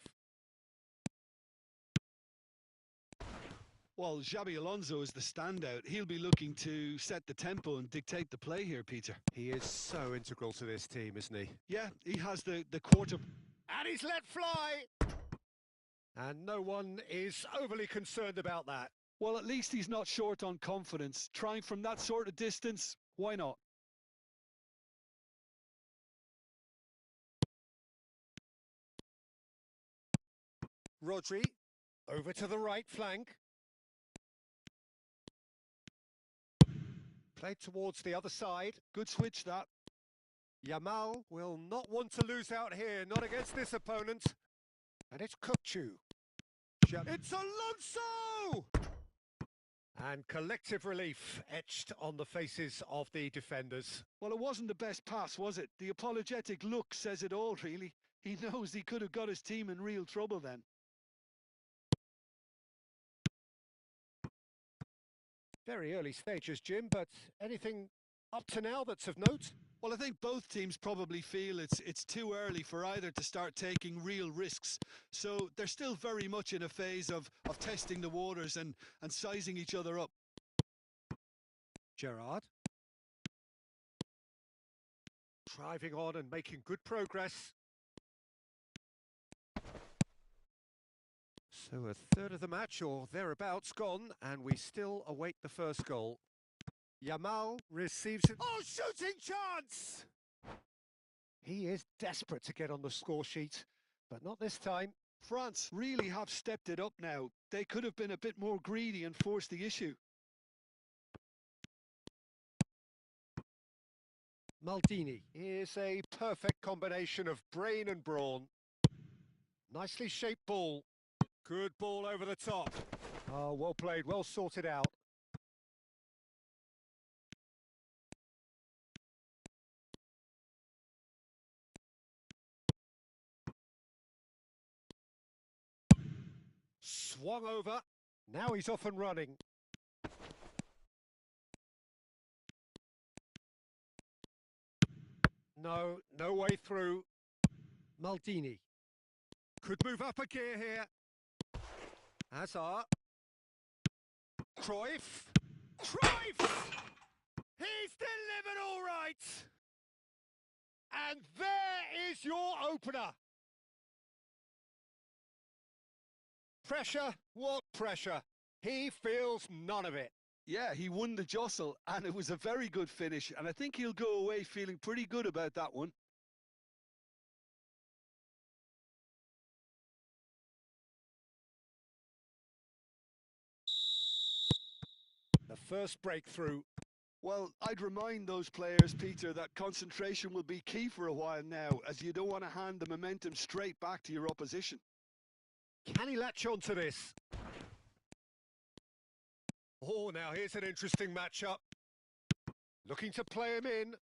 [SPEAKER 2] Well, Xabi Alonso is the standout. He'll be looking to set the tempo and dictate the play here, Peter.
[SPEAKER 1] He is so integral to this team, isn't he?
[SPEAKER 2] Yeah, he has the quarter...
[SPEAKER 1] And he's let fly! And no one is overly concerned about that.
[SPEAKER 2] Well, at least he's not short on confidence. Trying from that sort of distance, why not?
[SPEAKER 1] Rodri, over to the right flank. Played towards the other side.
[SPEAKER 2] Good switch, that.
[SPEAKER 1] Yamal will not want to lose out here, not against this opponent. And it's Kukcu. It's Alonso! And collective relief etched on the faces of the defenders.
[SPEAKER 2] Well, it wasn't the best pass, was it? The apologetic look says it all, really. He knows he could have got his team in real trouble then.
[SPEAKER 1] Very early stages, Jim, but anything up to now that's of note?
[SPEAKER 2] Well, I think both teams probably feel it's too early for either to start taking real risks. So they're still very much in a phase of testing the waters and sizing each other up.
[SPEAKER 1] Gerrard. Driving on and making good progress. So a third of the match or thereabouts gone, and we still await the first goal. Yamal receives it. Oh, shooting chance! He is desperate to get on the score sheet, but not this time.
[SPEAKER 2] France really have stepped it up now. They could have been a bit more greedy and forced the issue.
[SPEAKER 1] Maldini is a perfect combination of brain and brawn. Nicely shaped ball. Good ball over the top. Oh, well played, well sorted out. Swung over. Now he's off and running. No way through. Maldini. Could move up a gear here. Hazard. Cruyff. He's delivered all right. And there is your opener. Pressure? What pressure? He feels none of it.
[SPEAKER 2] Yeah, he won the jostle, and it was a very good finish, and I think he'll go away feeling pretty good about that one.
[SPEAKER 1] The first breakthrough.
[SPEAKER 2] Well, I'd remind those players, Peter, that concentration will be key for a while now, as you don't want to hand the momentum straight back to your opposition.
[SPEAKER 1] Can he latch on to this? Oh, now here's an interesting matchup. Looking to play him in.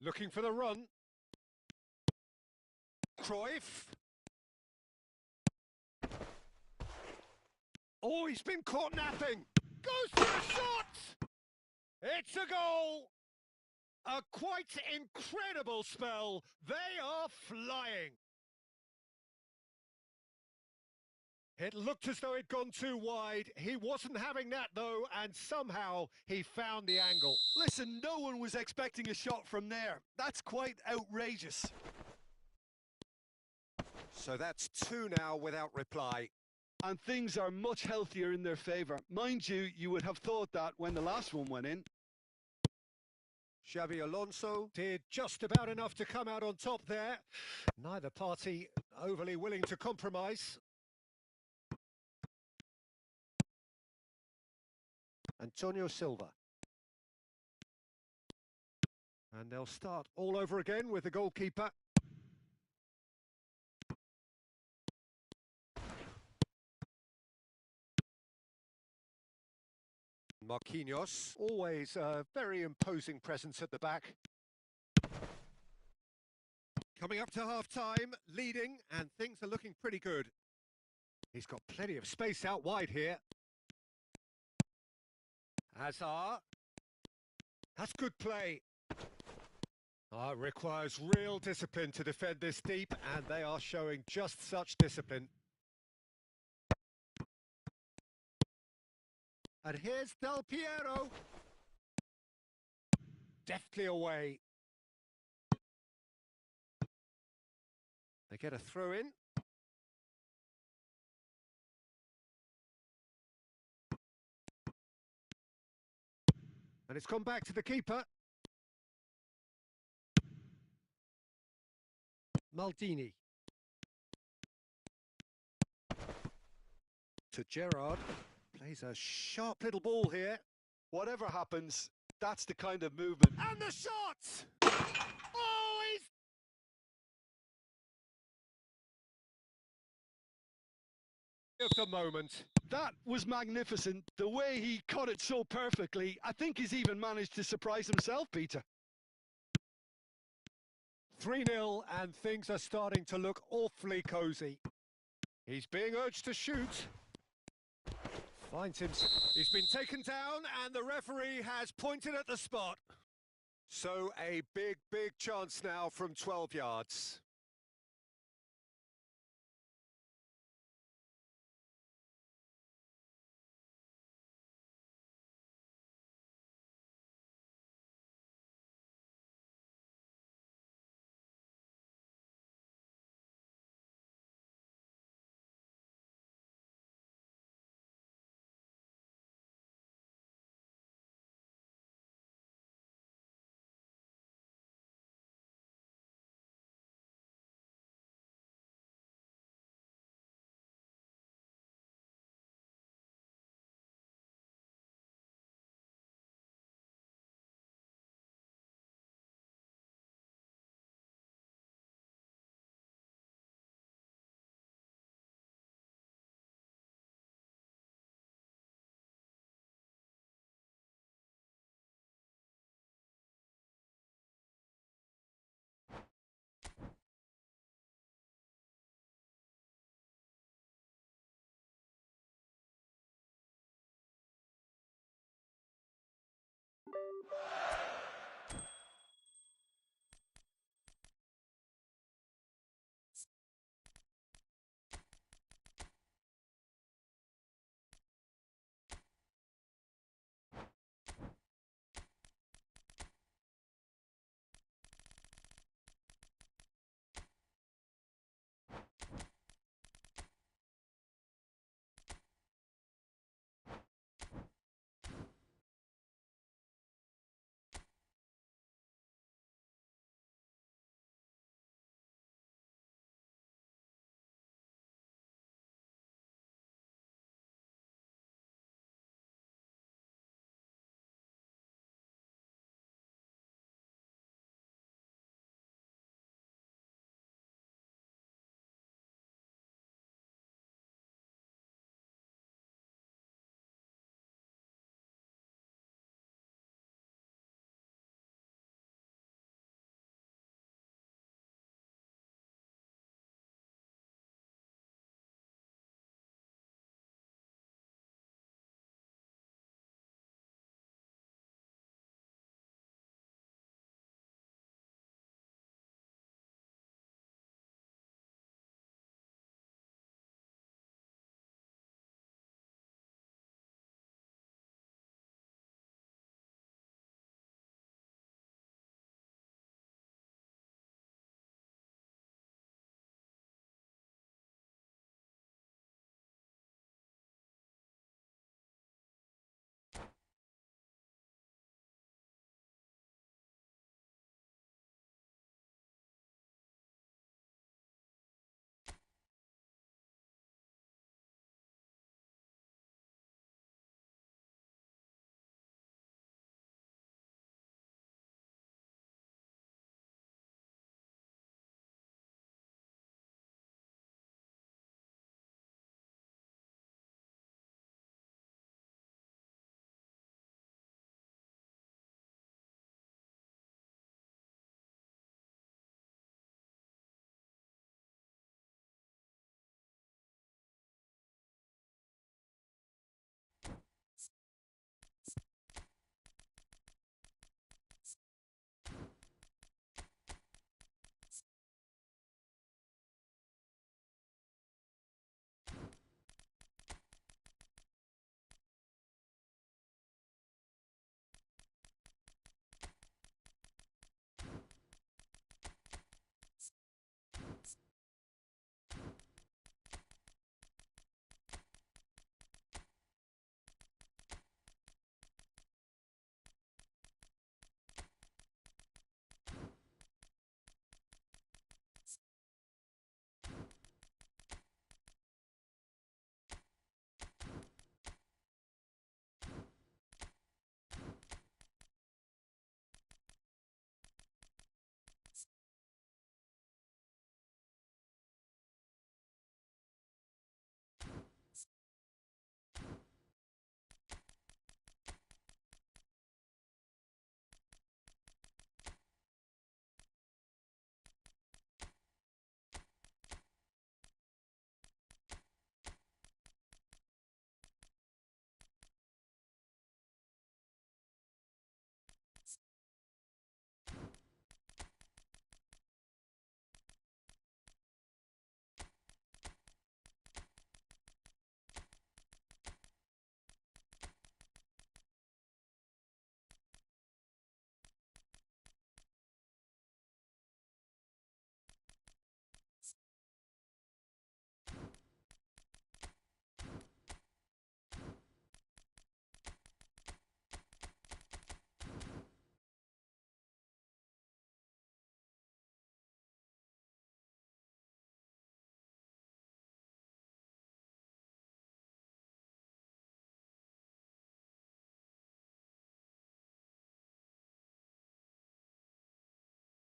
[SPEAKER 1] Looking for the run. Cruyff. Oh, he's been caught napping. Goes for a shot. It's a goal. A quite incredible spell. They are flying. It looked as though it'd gone too wide. He wasn't having that, though, and somehow he found the angle.
[SPEAKER 2] Listen, no one was expecting a shot from there. That's quite outrageous.
[SPEAKER 1] So that's two now without reply.
[SPEAKER 2] And things are much healthier in their favour. Mind you, you would have thought that when the last one went in.
[SPEAKER 1] Xabi Alonso did just about enough to come out on top there. Neither party overly willing to compromise. Antonio Silva. And they'll start all over again with the goalkeeper. Marquinhos, always a very imposing presence at the back. Coming up to half-time, leading, and things are looking pretty good. He's got plenty of space out wide here. Hazard. That's good play. It requires real discipline to defend this deep, and they are showing just such discipline. And here's Del Piero. Deftly away. They get a throw in. And it's gone back to the keeper. Maldini. To Gerrard. Plays a sharp little ball here.
[SPEAKER 2] Whatever happens, that's the kind of movement.
[SPEAKER 1] And the shot! Oh, he's... of the moment.
[SPEAKER 2] That was magnificent. The way he cut it so perfectly. I think he's even managed to surprise himself, Peter.
[SPEAKER 1] 3-0, and things are starting to look awfully cosy. He's being urged to shoot. Finds him. He's been taken down, and the referee has pointed at the spot. So a big chance now from 12 yards.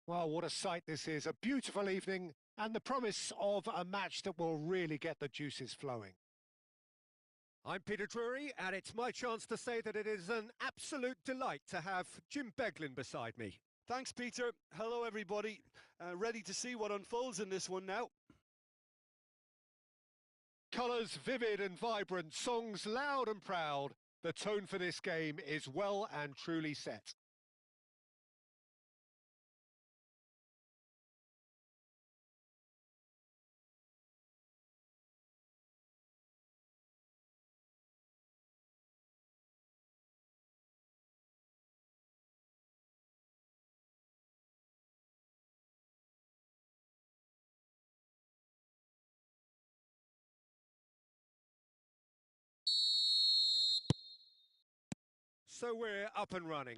[SPEAKER 1] Well, what a sight this is. A beautiful evening and the promise of a match that will really get the juices flowing. I'm Peter Drury, and it's my chance to say that it is an absolute delight to have Jim Beglin beside me.
[SPEAKER 2] Thanks, Peter. Hello, everybody. Ready to see what unfolds in this one now.
[SPEAKER 1] Colours vivid and vibrant, songs loud and proud. The tone for this game is well and truly set. So we're up and running.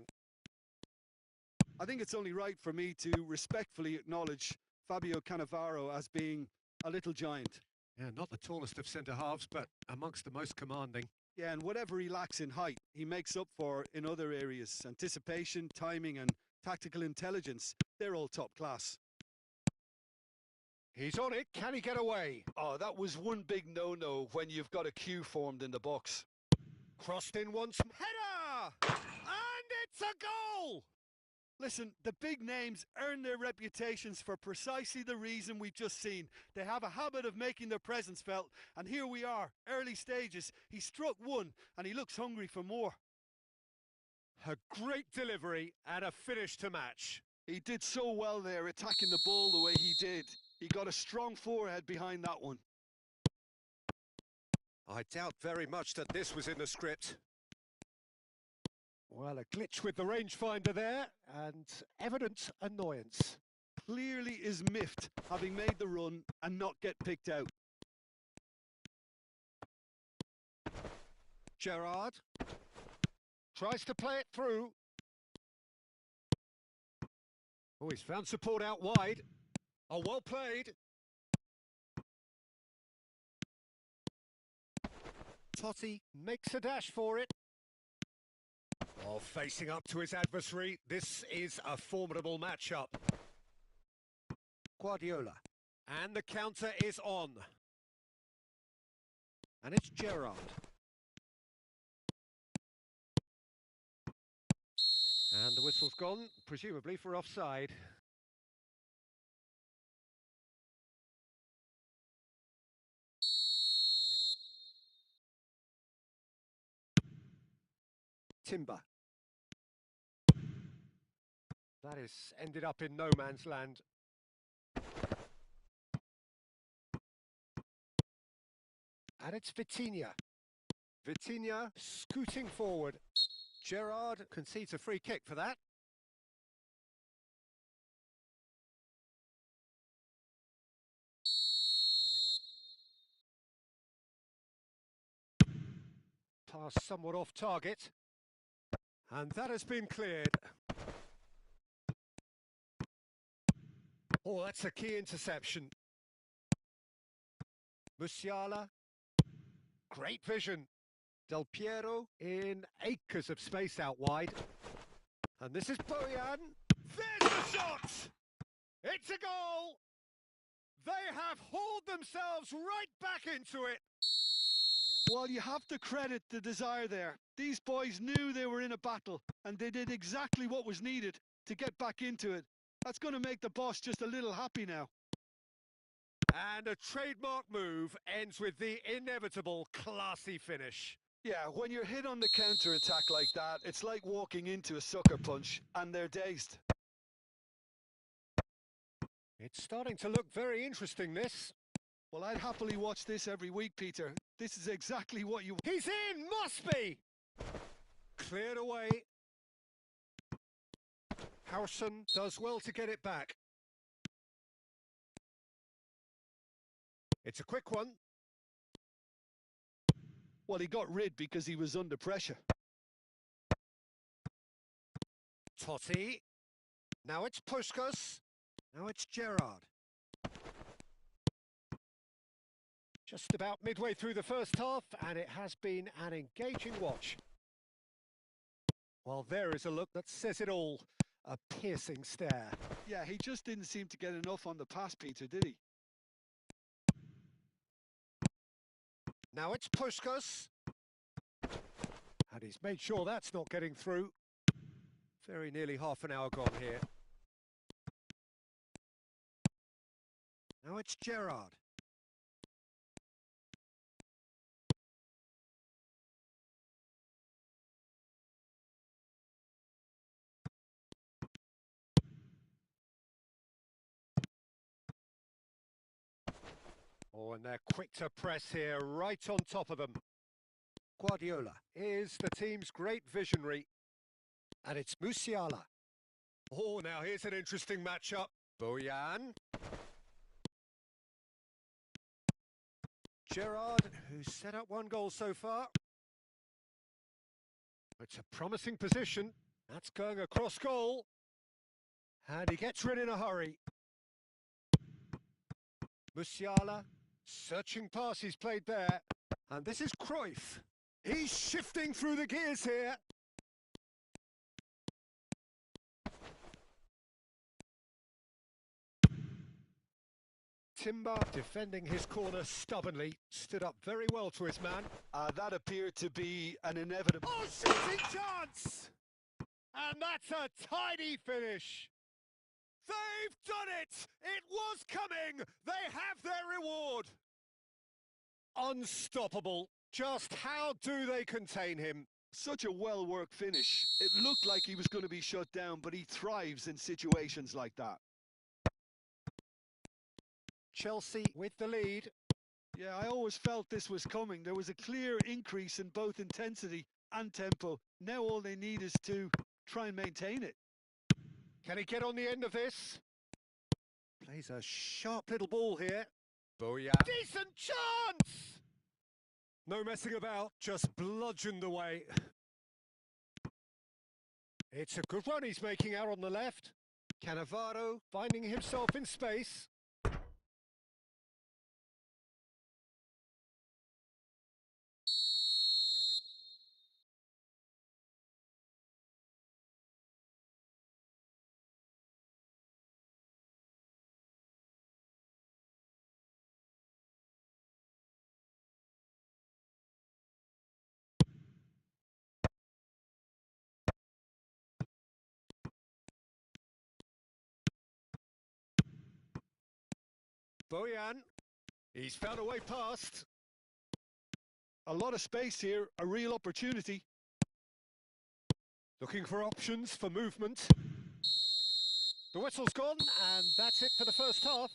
[SPEAKER 2] I think it's only right for me to respectfully acknowledge Fabio Cannavaro as being a little giant.
[SPEAKER 1] Yeah, not the tallest of centre-halves, but amongst the most commanding.
[SPEAKER 2] Yeah, and whatever he lacks in height, he makes up for in other areas. Anticipation, timing and tactical intelligence, they're all top class.
[SPEAKER 1] He's on it, can he get away?
[SPEAKER 2] Oh, that was one big no-no when you've got a queue formed in the box.
[SPEAKER 1] Crossed in once, header! And it's a goal!
[SPEAKER 2] Listen, the big names earn their reputations for precisely the reason we've just seen. They have a habit of making their presence felt, and here we are, early stages. He struck one, and he looks hungry for more.
[SPEAKER 1] A great delivery and a finish to match.
[SPEAKER 2] He did so well there, attacking the ball the way he did. He got a strong forehead behind that one.
[SPEAKER 1] I doubt very much that this was in the script. Well, a glitch with the rangefinder there, and evident annoyance.
[SPEAKER 2] Clearly is miffed, having made the run and not get picked out.
[SPEAKER 1] Gerrard tries to play it through. Oh, he's found support out wide. Oh, well played. Totti makes a dash for it. Oh, facing up to his adversary. This is a formidable matchup. Guardiola. And the counter is on. And it's Gerrard. And the whistle's gone, presumably for offside. Timber. That has ended up in no man's land. And it's Vitinha. Vitinha scooting forward. Gerrard concedes a free kick for that. Pass somewhat off target. And that has been cleared. Oh, that's a key interception. Musiala. Great vision. Del Piero in acres of space out wide. And this is Bojan. There's the shot! It's a goal! They have hauled themselves right back into it.
[SPEAKER 2] Well, you have to credit the desire there. These boys knew they were in a battle, and they did exactly what was needed to get back into it. That's going to make the boss just a little happy now.
[SPEAKER 1] And a trademark move ends with the inevitable classy finish.
[SPEAKER 2] Yeah, when you're hit on the counter-attack like that, it's like walking into a sucker punch, and they're dazed.
[SPEAKER 1] It's starting to look very interesting, this.
[SPEAKER 2] Well, I'd happily watch this every week, Peter. This is exactly what you...
[SPEAKER 1] He's in! Must be! Cleared away. Howson does well to get it back. It's a quick one.
[SPEAKER 2] Well, he got rid because he was under pressure.
[SPEAKER 1] Totti. Now it's Puskas. Now it's Gerrard. Just about midway through the first half, and it has been an engaging watch. Well, there is a look that says it all. A piercing stare.
[SPEAKER 2] Yeah, he just didn't seem to get enough on the pass, Peter, did he?
[SPEAKER 1] Now it's Puskás. And he's made sure that's not getting through. Very nearly half an hour gone here. Now it's Gerrard. Oh, and they're quick to press here, right on top of them. Guardiola is the team's great visionary. And it's Musiala. Oh, now here's an interesting matchup. Bojan. Gerrard, who's set up one goal so far. It's a promising position. That's going across goal. And he gets rid in a hurry. Musiala, searching pass he's played there. And this is Cruyff. He's shifting through the gears here. Timber, defending his corner stubbornly, stood up very well to his man.
[SPEAKER 2] That appeared to be an inevitable...
[SPEAKER 1] Oh, shooting chance! And that's a tidy finish. They've done it! It was coming! They have their reward! Unstoppable. Just how do they contain him?
[SPEAKER 2] Such a well-worked finish. It looked like he was going to be shut down, but he thrives in situations like that.
[SPEAKER 1] Chelsea with the lead.
[SPEAKER 2] Yeah, I always felt this was coming. There was a clear increase in both intensity and tempo. Now all they need is to try and maintain it.
[SPEAKER 1] Can he get on the end of this? Plays a sharp little ball here. Bojan. Decent chance! No messing about, just bludgeoned away. It's a good run he's making out on the left. Cannavaro finding himself in space. Bojan, he's found a way past.
[SPEAKER 2] A lot of space here, a real opportunity.
[SPEAKER 1] Looking for options for movement. The whistle's gone, and that's it for the first half.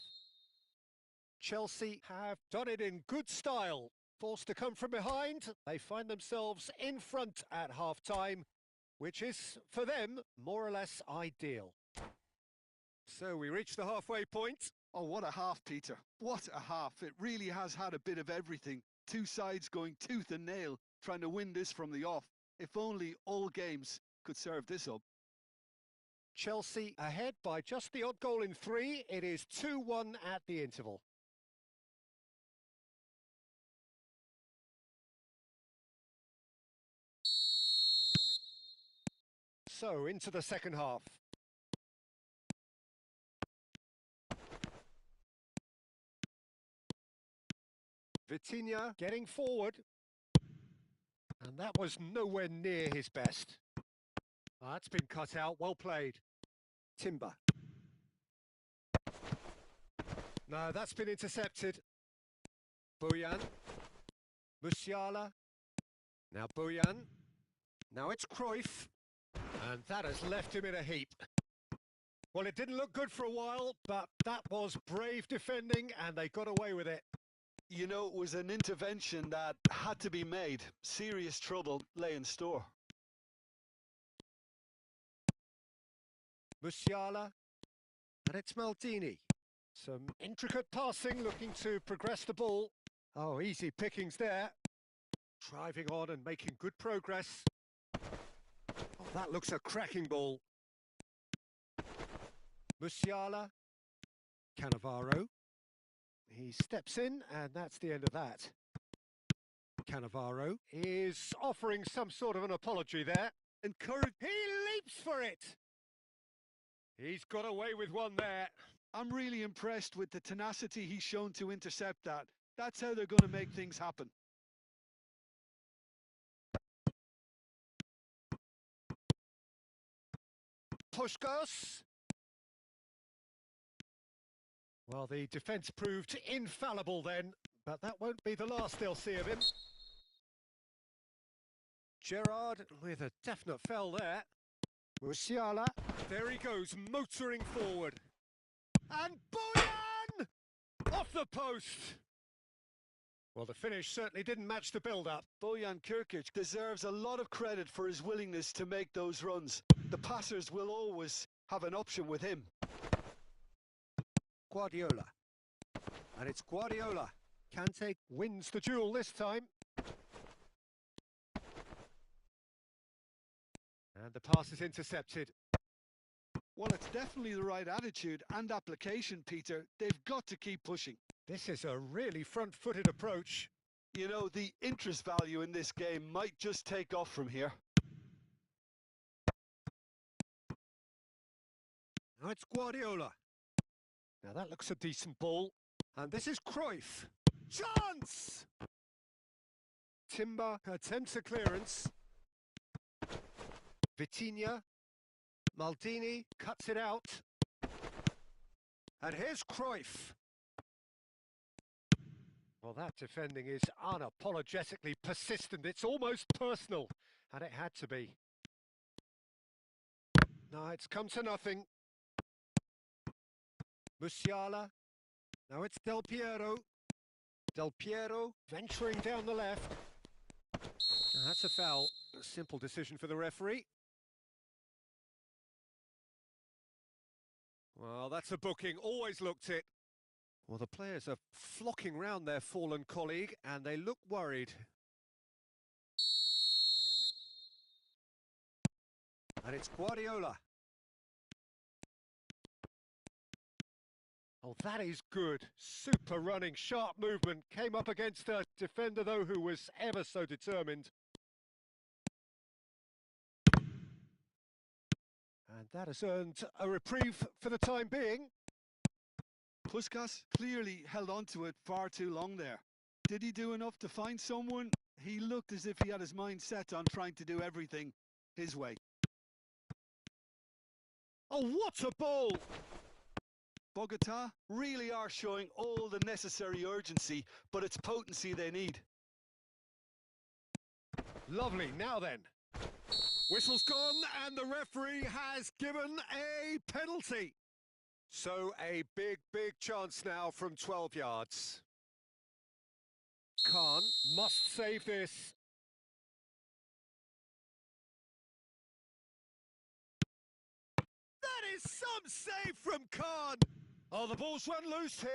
[SPEAKER 1] Chelsea have done it in good style. Forced to come from behind, they find themselves in front at half-time, which is, for them, more or less ideal. So we reach the halfway point.
[SPEAKER 2] Oh, what a half, Peter. What a half. It really has had a bit of everything. Two sides going tooth and nail, trying to win this from the off. If only all games could serve this up.
[SPEAKER 1] Chelsea ahead by just the odd goal in 3. It is 2-1 at the interval. So, into the second half. Vitinha getting forward. And that was nowhere near his best. That's been cut out, well played. Timber. No, that's been intercepted. Bojan. Musiala. Now Bojan. Now it's Cruyff. And that has left him in a heap. Well, it didn't look good for a while, but that was brave defending and they got away with it.
[SPEAKER 2] You know, it was an intervention that had to be made. Serious trouble lay in store.
[SPEAKER 1] Musiala. And it's Maldini. Some intricate passing, looking to progress the ball. Oh, easy pickings there. Driving on and making good progress. Oh, that looks a cracking ball. Musiala. Cannavaro. He steps in, and that's the end of that. Cannavaro is offering some sort of an apology there. He leaps for it! He's got away with one there.
[SPEAKER 2] I'm really impressed with the tenacity he's shown to intercept that. That's how they're going to make things happen.
[SPEAKER 1] Puskos. Well, the defence proved infallible then, but that won't be the last they'll see of him. Gerard with a definite fell there. Musiala, there he goes, motoring forward. And Boyan! Off the post! Well, the finish certainly didn't match the build-up.
[SPEAKER 2] Bojan Kirkic deserves a lot of credit for his willingness to make those runs. The passers will always have an option with him.
[SPEAKER 1] Guardiola. And it's Guardiola. Kante wins the duel this time. And the pass is intercepted.
[SPEAKER 2] Well, it's definitely the right attitude and application, Peter. They've got to keep pushing.
[SPEAKER 1] This is a really front-footed approach.
[SPEAKER 2] You know, the interest value in this game might just take off from here.
[SPEAKER 1] Now it's Guardiola. Now that looks a decent ball. And this is Cruyff. Chance! Timber attempts a clearance. Vitinha. Maldini cuts it out. And here's Cruyff. Well, that defending is unapologetically persistent. It's almost personal. And it had to be. No, it's come to nothing. Musiala. Now it's Del Piero. Del Piero venturing down the left. Now that's a foul. A simple decision for the referee. Well, that's a booking. Always looked it. Well, the players are flocking round their fallen colleague and they look worried. And it's Guardiola. Oh, that is good. Super running, sharp movement. Came up against a defender, though, who was ever so determined. And that has earned a reprieve for the time being.
[SPEAKER 2] Puskás clearly held on to it far too long there. Did he do enough to find someone? He looked as if he had his mind set on trying to do everything his way.
[SPEAKER 1] Oh, what a ball!
[SPEAKER 2] Bogota really are showing all the necessary urgency, but it's potency they need.
[SPEAKER 1] Lovely, now then. Whistle's gone and the referee has given a penalty. So a big chance now from 12 yards. Khan must save this. That is some save from Khan. Oh, the ball's run loose here.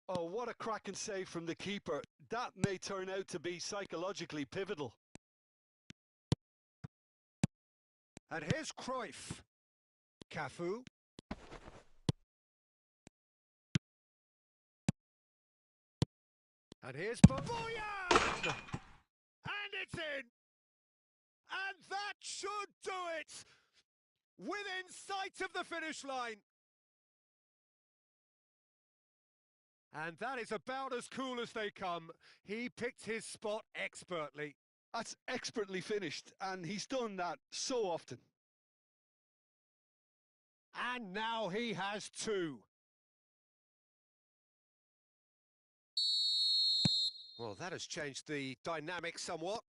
[SPEAKER 2] Oh, what a cracking save from the keeper. That may turn out to be psychologically pivotal.
[SPEAKER 1] And here's Cruyff. Cafu. And here's Boyan! And it's in! And that should do it! Within sight of the finish line. And that is about as cool as they come. He picked his spot expertly.
[SPEAKER 2] That's expertly finished, and he's done that so often.
[SPEAKER 1] And now he has two. Well, that has changed the dynamic somewhat.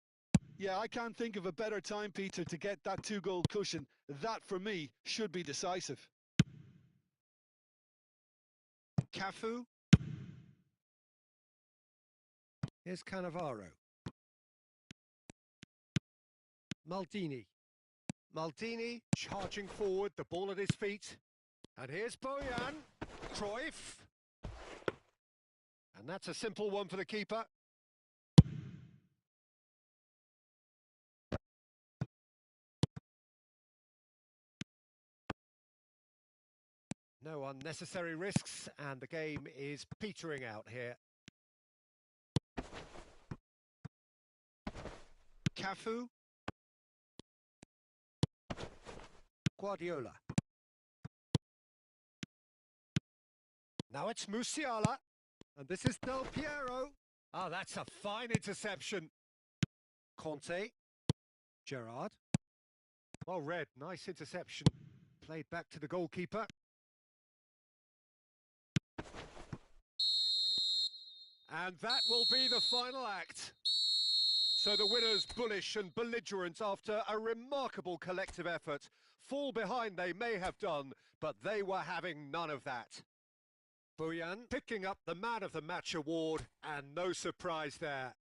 [SPEAKER 2] Yeah, I can't think of a better time, Peter, to get that two-goal cushion. That, for me, should be decisive.
[SPEAKER 1] Cafu. Here's Cannavaro. Maldini. Maldini charging forward, the ball at his feet. And here's Boyan. Cruyff. And that's a simple one for the keeper. No unnecessary risks, and the game is petering out here. Cafu. Guardiola. Now it's Musiala. And this is Del Piero. Ah, that's a fine interception. Conte. Gerrard. Well read, nice interception. Played back to the goalkeeper. And that will be the final act. So the winners, bullish and belligerent after a remarkable collective effort. Fall behind they may have done, but they were having none of that. Bojan picking up the Man of the Match award, and no surprise there.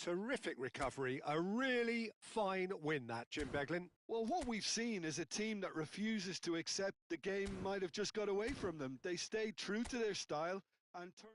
[SPEAKER 1] Terrific recovery, a really fine win that, Jim Beglin.
[SPEAKER 2] Well, what we've seen is a team that refuses to accept the game might have just got away from them. They stayed true to their style and turned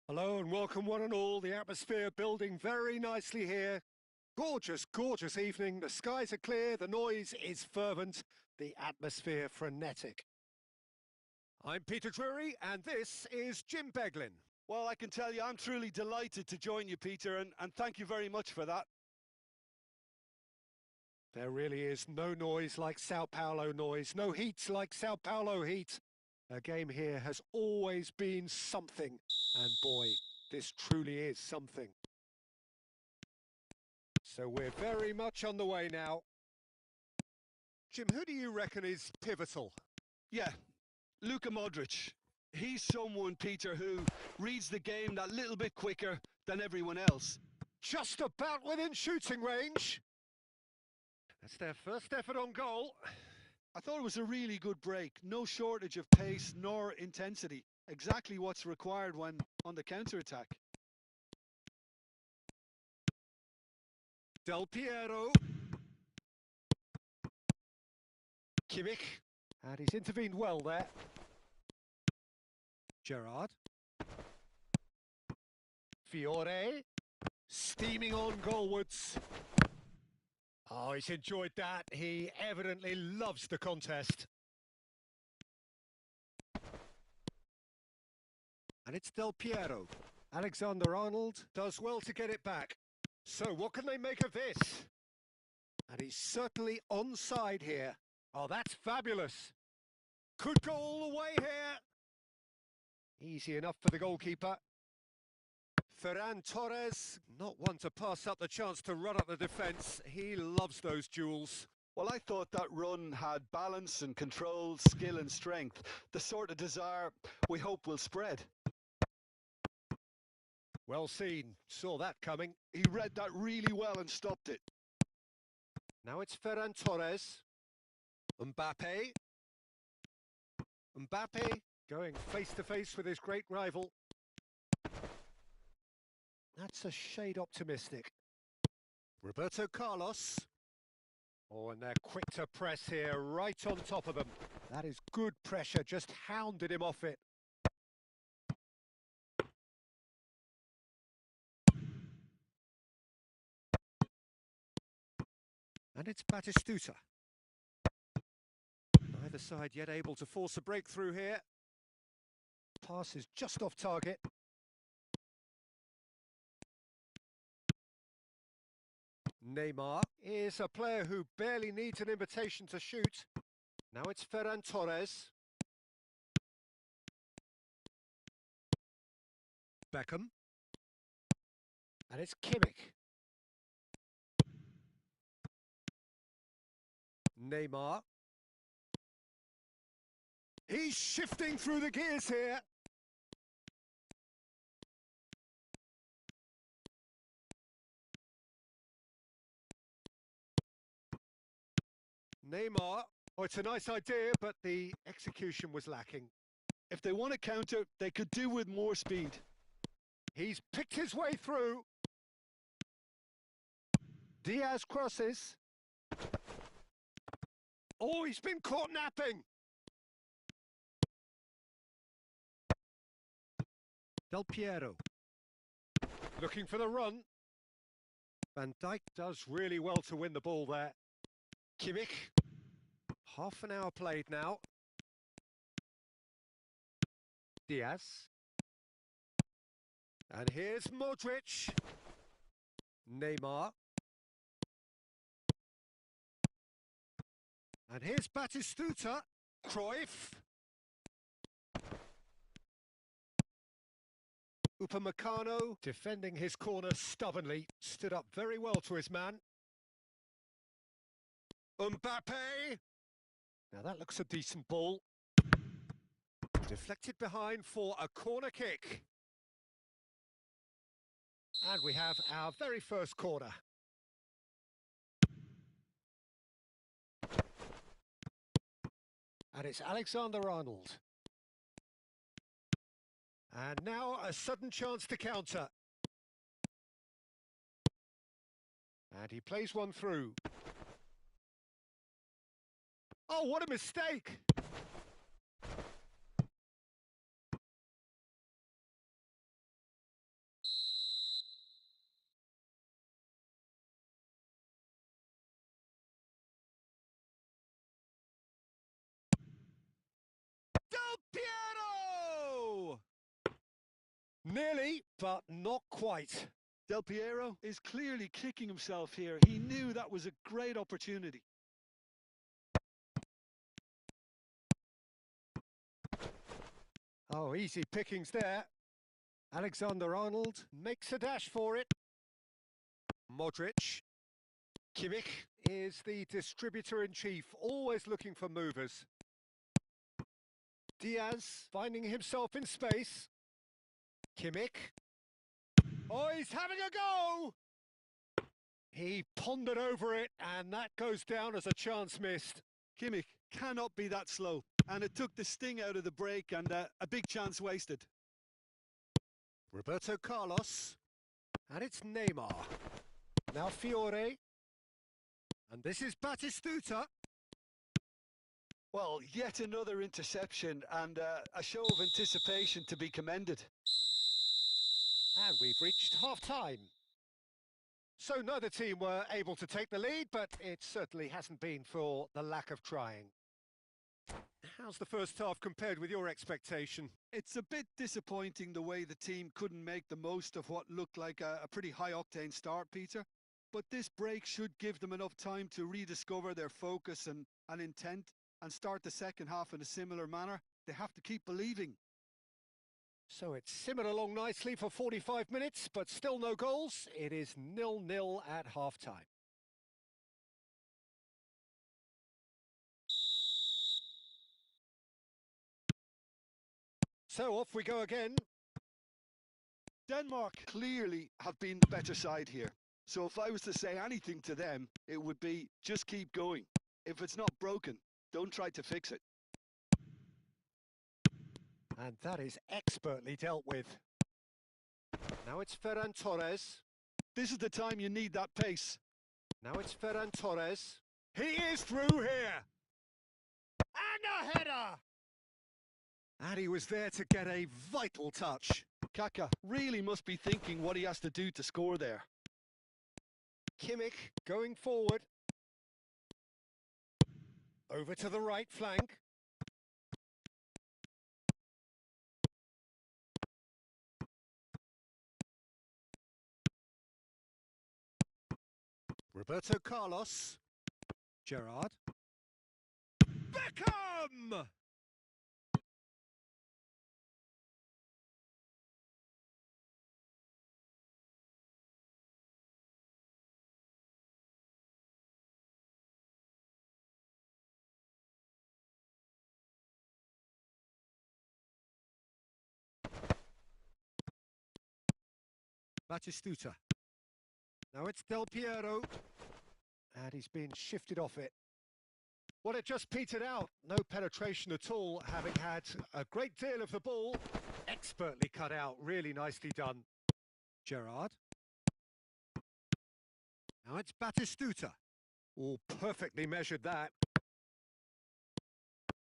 [SPEAKER 1] Hello and welcome one and all. The atmosphere building very nicely here. Gorgeous, gorgeous evening. The skies are clear, the noise is fervent, the atmosphere frenetic. I'm Peter Drury and this is Jim Beglin.
[SPEAKER 2] Well, I can tell you I'm truly delighted to join you, Peter, and thank you very much for that.
[SPEAKER 1] There really is no noise like Sao Paulo noise, no heat like Sao Paulo heat. A game here has always been something, and boy, this truly is something. So we're very much on the way now. Jim, who do you reckon is pivotal?
[SPEAKER 2] Yeah, Luka Modric. He's someone, Peter, who reads the game that little bit quicker than everyone else.
[SPEAKER 1] Just about within shooting range. That's their first effort on goal.
[SPEAKER 2] I thought it was a really good break. No shortage of pace nor intensity. Exactly what's required when on the counter-attack.
[SPEAKER 1] Del Piero. Kimmich. And he's intervened well there. Gerrard. Fiore. Steaming on goalwards. Oh, he's enjoyed that. He evidently loves the contest. And it's Del Piero. Alexander-Arnold does well to get it back. So what can they make of this? And he's certainly onside here. Oh, that's fabulous. Could go all the way here. Easy enough for the goalkeeper. Ferran Torres, not one to pass up the chance to run up the defence. He loves those duels.
[SPEAKER 2] Well, I thought that run had balance and control, skill and strength. The sort of desire we hope will spread.
[SPEAKER 1] Well seen. Saw that coming.
[SPEAKER 2] He read that really well and stopped it.
[SPEAKER 1] Now it's Ferran Torres. Mbappe. Mbappe going face to face with his great rival. That's a shade optimistic. Roberto Carlos. Oh, and they're quick to press here, right on top of them. That is good pressure, just hounded him off it. And it's Batistuta. Neither side yet able to force a breakthrough here. Pass is just off target. Neymar is a player who barely needs an invitation to shoot. Now it's Ferran Torres. Beckham. And it's Kimmich. Neymar. He's shifting through the gears here. Neymar. Oh, it's a nice idea, but the execution was lacking.
[SPEAKER 2] If they want to counter, they could do with more speed.
[SPEAKER 1] He's picked his way through. Diaz crosses. Oh, he's been caught napping. Del Piero. Looking for the run. Van Dijk does really well to win the ball there. Kimmich. Half an hour played now. Diaz. And here's Modric. Neymar. And here's Batistuta. Cruyff. Upamecano, defending his corner stubbornly, stood up very well to his man. Mbappe. Now that looks a decent ball. Deflected behind for a corner kick. And we have our very first corner. And it's Alexander-Arnold. And now a sudden chance to counter. And he plays one through. Oh, what a mistake! Nearly, but not quite.
[SPEAKER 2] Del Piero is clearly kicking himself here. He knew that was a great opportunity.
[SPEAKER 1] Oh, easy pickings there. Alexander-Arnold makes a dash for it. Modric. Kimmich is the distributor-in-chief, always looking for movers. Diaz finding himself in space. Kimmich. Oh, he's having a go! He pondered over it, and that goes down as a chance missed.
[SPEAKER 2] Kimmich cannot be that slow, and it took the sting out of the break and a big chance wasted.
[SPEAKER 1] Roberto Carlos, and it's Neymar. Now Fiore, and this is Batistuta.
[SPEAKER 2] Well, yet another interception and a show of anticipation to be commended.
[SPEAKER 1] And we've reached half-time. So neither team were able to take the lead, but it certainly hasn't been for the lack of trying. How's the first half compared with your expectation?
[SPEAKER 2] It's a bit disappointing the way the team couldn't make the most of what looked like a pretty high-octane start, Peter. But this break should give them enough time to rediscover their focus and intent and start the second half in a similar manner. They have to keep believing.
[SPEAKER 1] So it's simmered along nicely for 45 minutes, but still no goals. It is 0-0 at half-time. So off we go again.
[SPEAKER 2] Denmark clearly have been the better side here. So if I was to say anything to them, it would be just keep going. If it's not broken, don't try to fix it.
[SPEAKER 1] And that is expertly dealt with. Now it's Ferran Torres.
[SPEAKER 2] This is the time you need that pace.
[SPEAKER 1] Now it's Ferran Torres. He is through here. And a header! And he was there to get a vital touch.
[SPEAKER 2] Kaka really must be thinking what he has to do to score there.
[SPEAKER 1] Kimmich going forward. Over to the right flank. Roberto Carlos. Gerrard. Beckham! Batistuta. Now it's Del Piero. And he's been shifted off it. Well, it just petered out. No penetration at all, having had a great deal of the ball. Expertly cut out, really nicely done. Gerrard. Now it's Batistuta. Oh, perfectly measured that.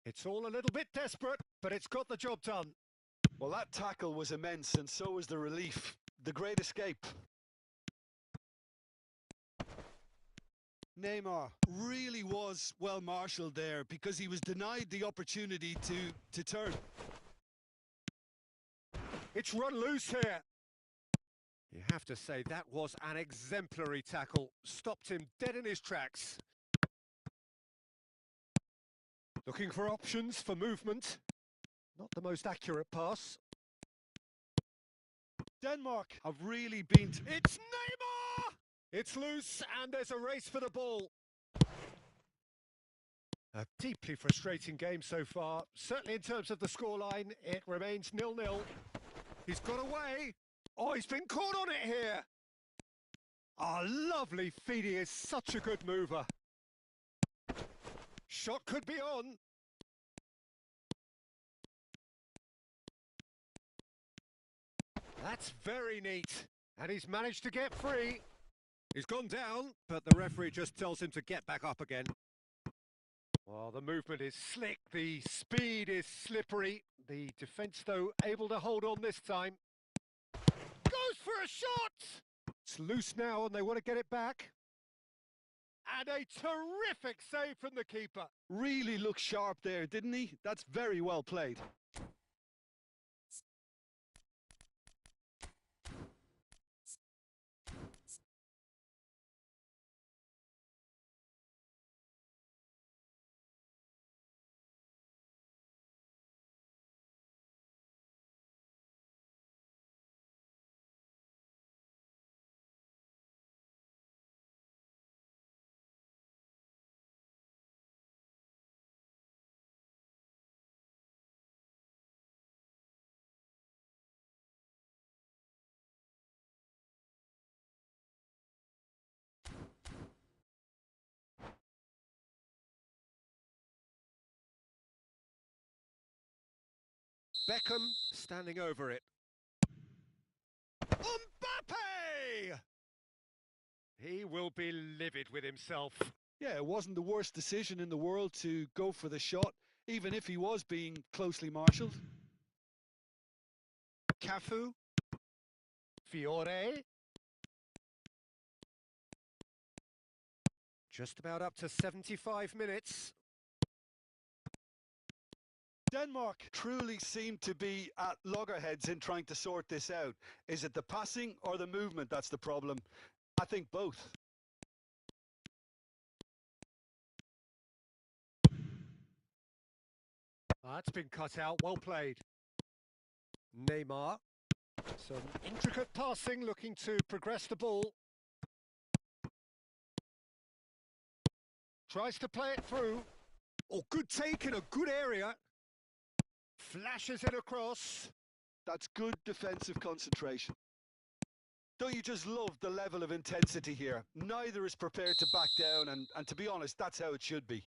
[SPEAKER 1] It's all a little bit desperate, but it's got the job done.
[SPEAKER 2] Well, that tackle was immense, and so was the relief. The great escape. Neymar really was well marshalled there because he was denied the opportunity to turn.
[SPEAKER 1] It's run loose here. You have to say that was an exemplary tackle. Stopped him dead in his tracks. Looking for options for movement. Not the most accurate pass.
[SPEAKER 2] Denmark have really been...
[SPEAKER 1] It's Neymar! It's loose and there's a race for the ball. A deeply frustrating game so far. Certainly in terms of the scoreline, it remains 0-0. He's got away. Oh, he's been caught on it here. Ah, lovely feed. He is such a good mover. Shot could be on. That's very neat. And he's managed to get free. He's gone down, but the referee just tells him to get back up again. Well, the movement is slick, the speed is slippery. The defence, though, able to hold on this time. Goes for a shot! It's loose now and they want to get it back. And a terrific save from the keeper.
[SPEAKER 2] Really looked sharp there, didn't he? That's very well played.
[SPEAKER 1] Beckham standing over it. Mbappe! He will be livid with himself.
[SPEAKER 2] Yeah, it wasn't the worst decision in the world to go for the shot, even if he was being closely marshalled.
[SPEAKER 1] Cafu. Fiore. Just about up to 75 minutes.
[SPEAKER 2] Denmark truly seem to be at loggerheads in trying to sort this out. Is it the passing or the movement that's the problem? I think both.
[SPEAKER 1] That's been cut out, well played. Neymar. Some intricate passing, looking to progress the ball. Tries to play it through. Oh, good take in a good area. Flashes it across.
[SPEAKER 2] That's good defensive concentration. Don't you just love the level of intensity here? Neither is prepared to back down, and to be honest, that's how it should be.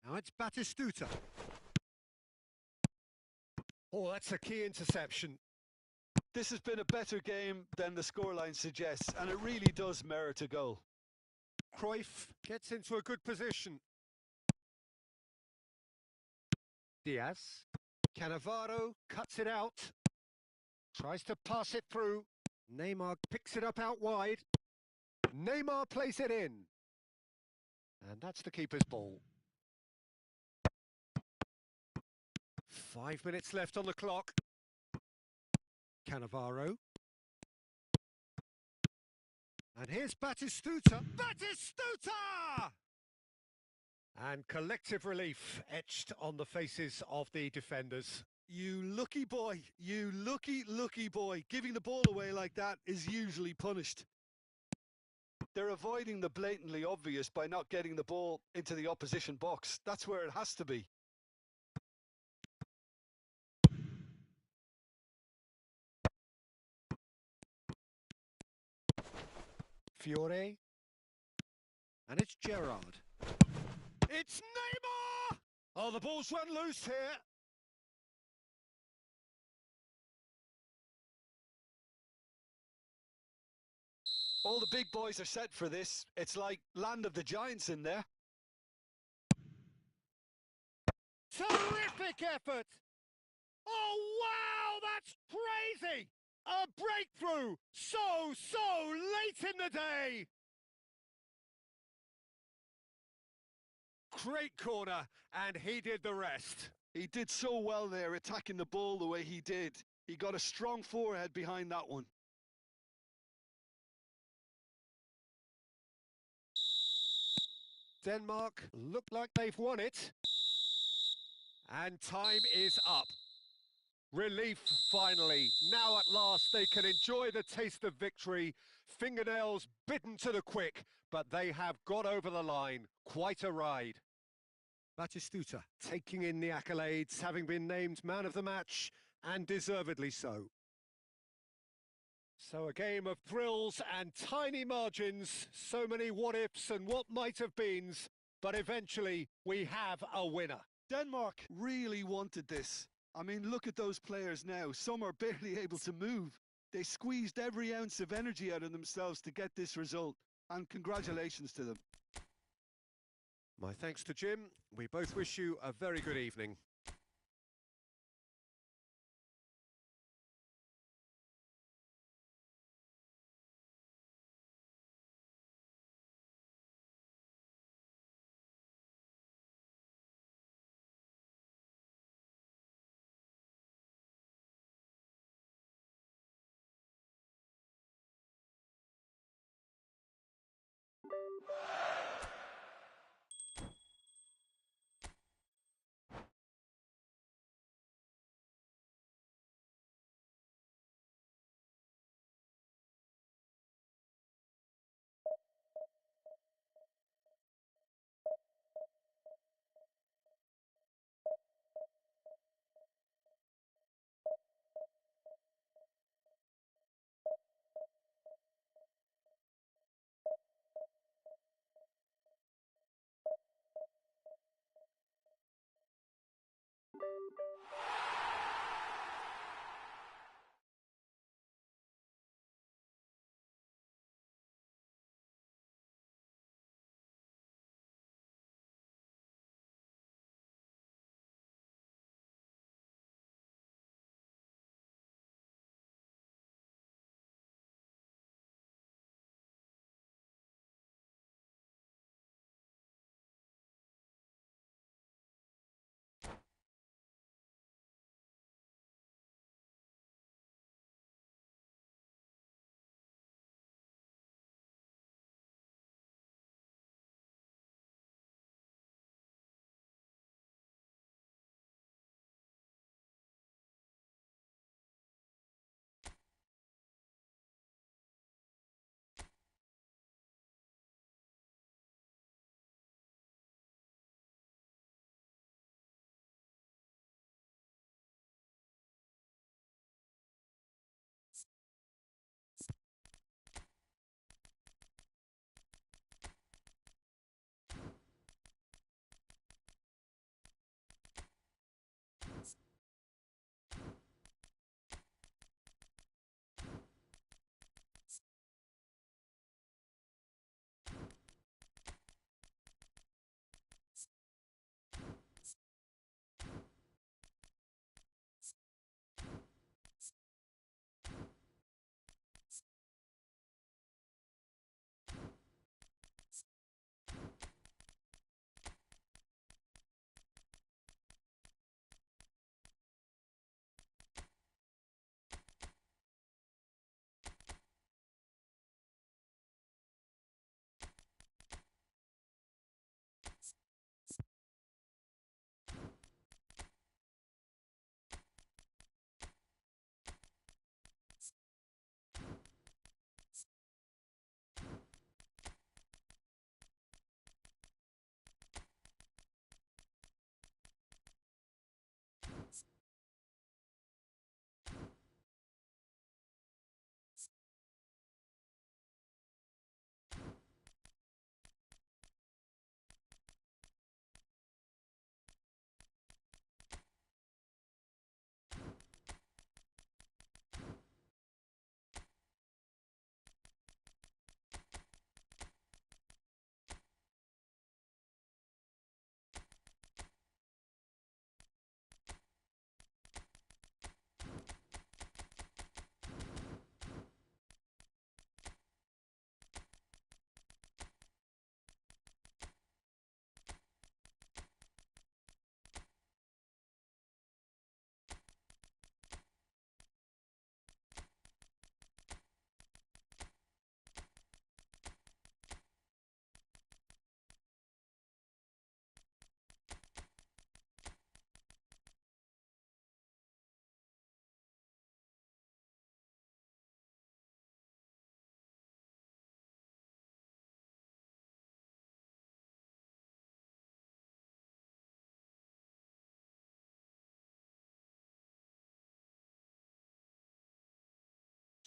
[SPEAKER 1] Now it's Batistuta. Oh, that's a key interception.
[SPEAKER 2] This has been a better game than the scoreline suggests, and it really does merit a goal.
[SPEAKER 1] Cruyff gets into a good position. Diaz. Cannavaro cuts it out. Tries to pass it through. Neymar picks it up out wide. Neymar plays it in. And that's the keeper's ball. 5 minutes left on the clock. Cannavaro. And here's Batistuta. Batistuta! And collective relief etched on the faces of the defenders.
[SPEAKER 2] You lucky boy, you lucky boy. Giving the ball away like that is usually punished. They're avoiding the blatantly obvious by not getting the ball into the opposition box. That's where it has to be.
[SPEAKER 1] Fiore. And it's Gerrard. It's Neymar! Oh, the ball's run loose here.
[SPEAKER 2] All the big boys are set for this. It's like land of the giants in there.
[SPEAKER 1] Terrific effort! Oh, wow, that's crazy! A breakthrough so late in the day! Great corner, and he did the rest.
[SPEAKER 2] He did so well there, attacking the ball the way he did. He got a strong forehead behind that one.
[SPEAKER 1] Denmark look like they've won it. And time is up. Relief, finally. Now at last they can enjoy the taste of victory. Fingernails bitten to the quick, but they have got over the line. Quite a ride. Batistuta taking in the accolades, having been named man of the match, and deservedly so. So a game of thrills and tiny margins, so many what-ifs and what might-have-beens, but eventually we have a winner.
[SPEAKER 2] Denmark really wanted this. I mean, look at those players now. Some are barely able to move. They squeezed every ounce of energy out of themselves to get this result, and congratulations to them.
[SPEAKER 1] My thanks to Jim. We both wish you a very good evening.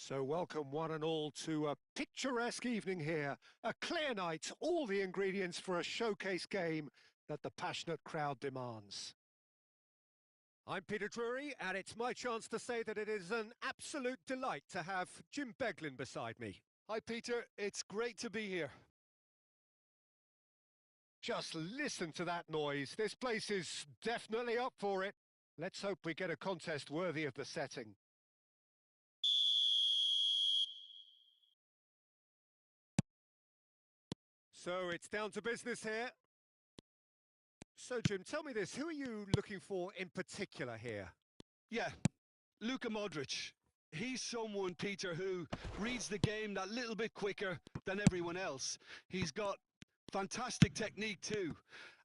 [SPEAKER 1] So welcome one and all to a picturesque evening here. A clear night, all the ingredients for a showcase game that the passionate crowd demands. I'm Peter Drury, and it's my chance to say that it is an absolute delight to have Jim Beglin beside me.
[SPEAKER 2] Hi Peter, it's great to be here.
[SPEAKER 1] Just listen to that noise. This place is definitely up for it. Let's hope we get a contest worthy of the setting. So it's down to business here. So Jim, tell me this, who are you looking for in particular here?
[SPEAKER 2] Yeah, Luka Modric. He's someone, Peter, who reads the game that little bit quicker than everyone else. He's got fantastic technique too,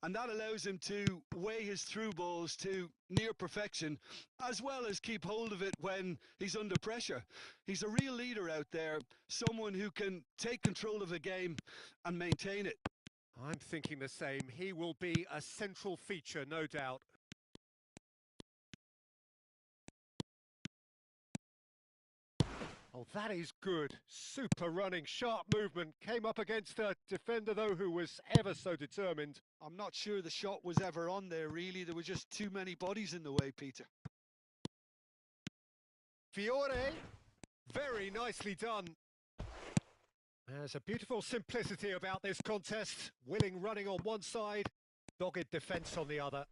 [SPEAKER 2] and that allows him to weigh his through balls to near perfection, as well as keep hold of it when he's under pressure. He's a real leader out there, someone who can take control of the game and maintain it.
[SPEAKER 1] I'm thinking the same. He will be a central feature, no doubt. Oh, that is good. Super running, sharp movement. Came up against a defender, though, who was ever so determined.
[SPEAKER 2] I'm not sure the shot was ever on there, really. There were just too many bodies in the way, Peter.
[SPEAKER 1] Fiore, very nicely done. There's a beautiful simplicity about this contest. Willing running on one side, dogged defence on the other.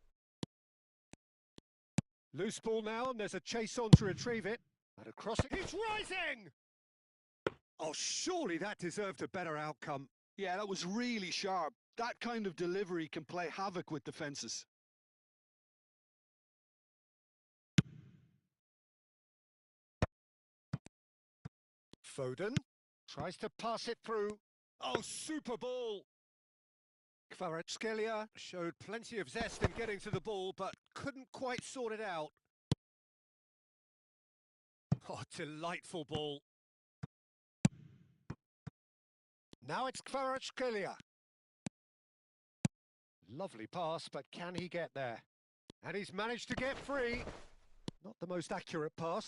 [SPEAKER 1] Loose ball now, and there's a chase on to retrieve it. And across it, it's rising! Oh, surely that deserved a better outcome.
[SPEAKER 2] Yeah, that was really sharp. That kind of delivery can play havoc with defences.
[SPEAKER 1] Foden tries to pass it through. Oh, super ball! Kvaratskhelia showed plenty of zest in getting to the ball, but couldn't quite sort it out. Oh, delightful ball. Now it's Kvaratskhelia. Lovely pass, but can he get there? And he's managed to get free. Not the most accurate pass.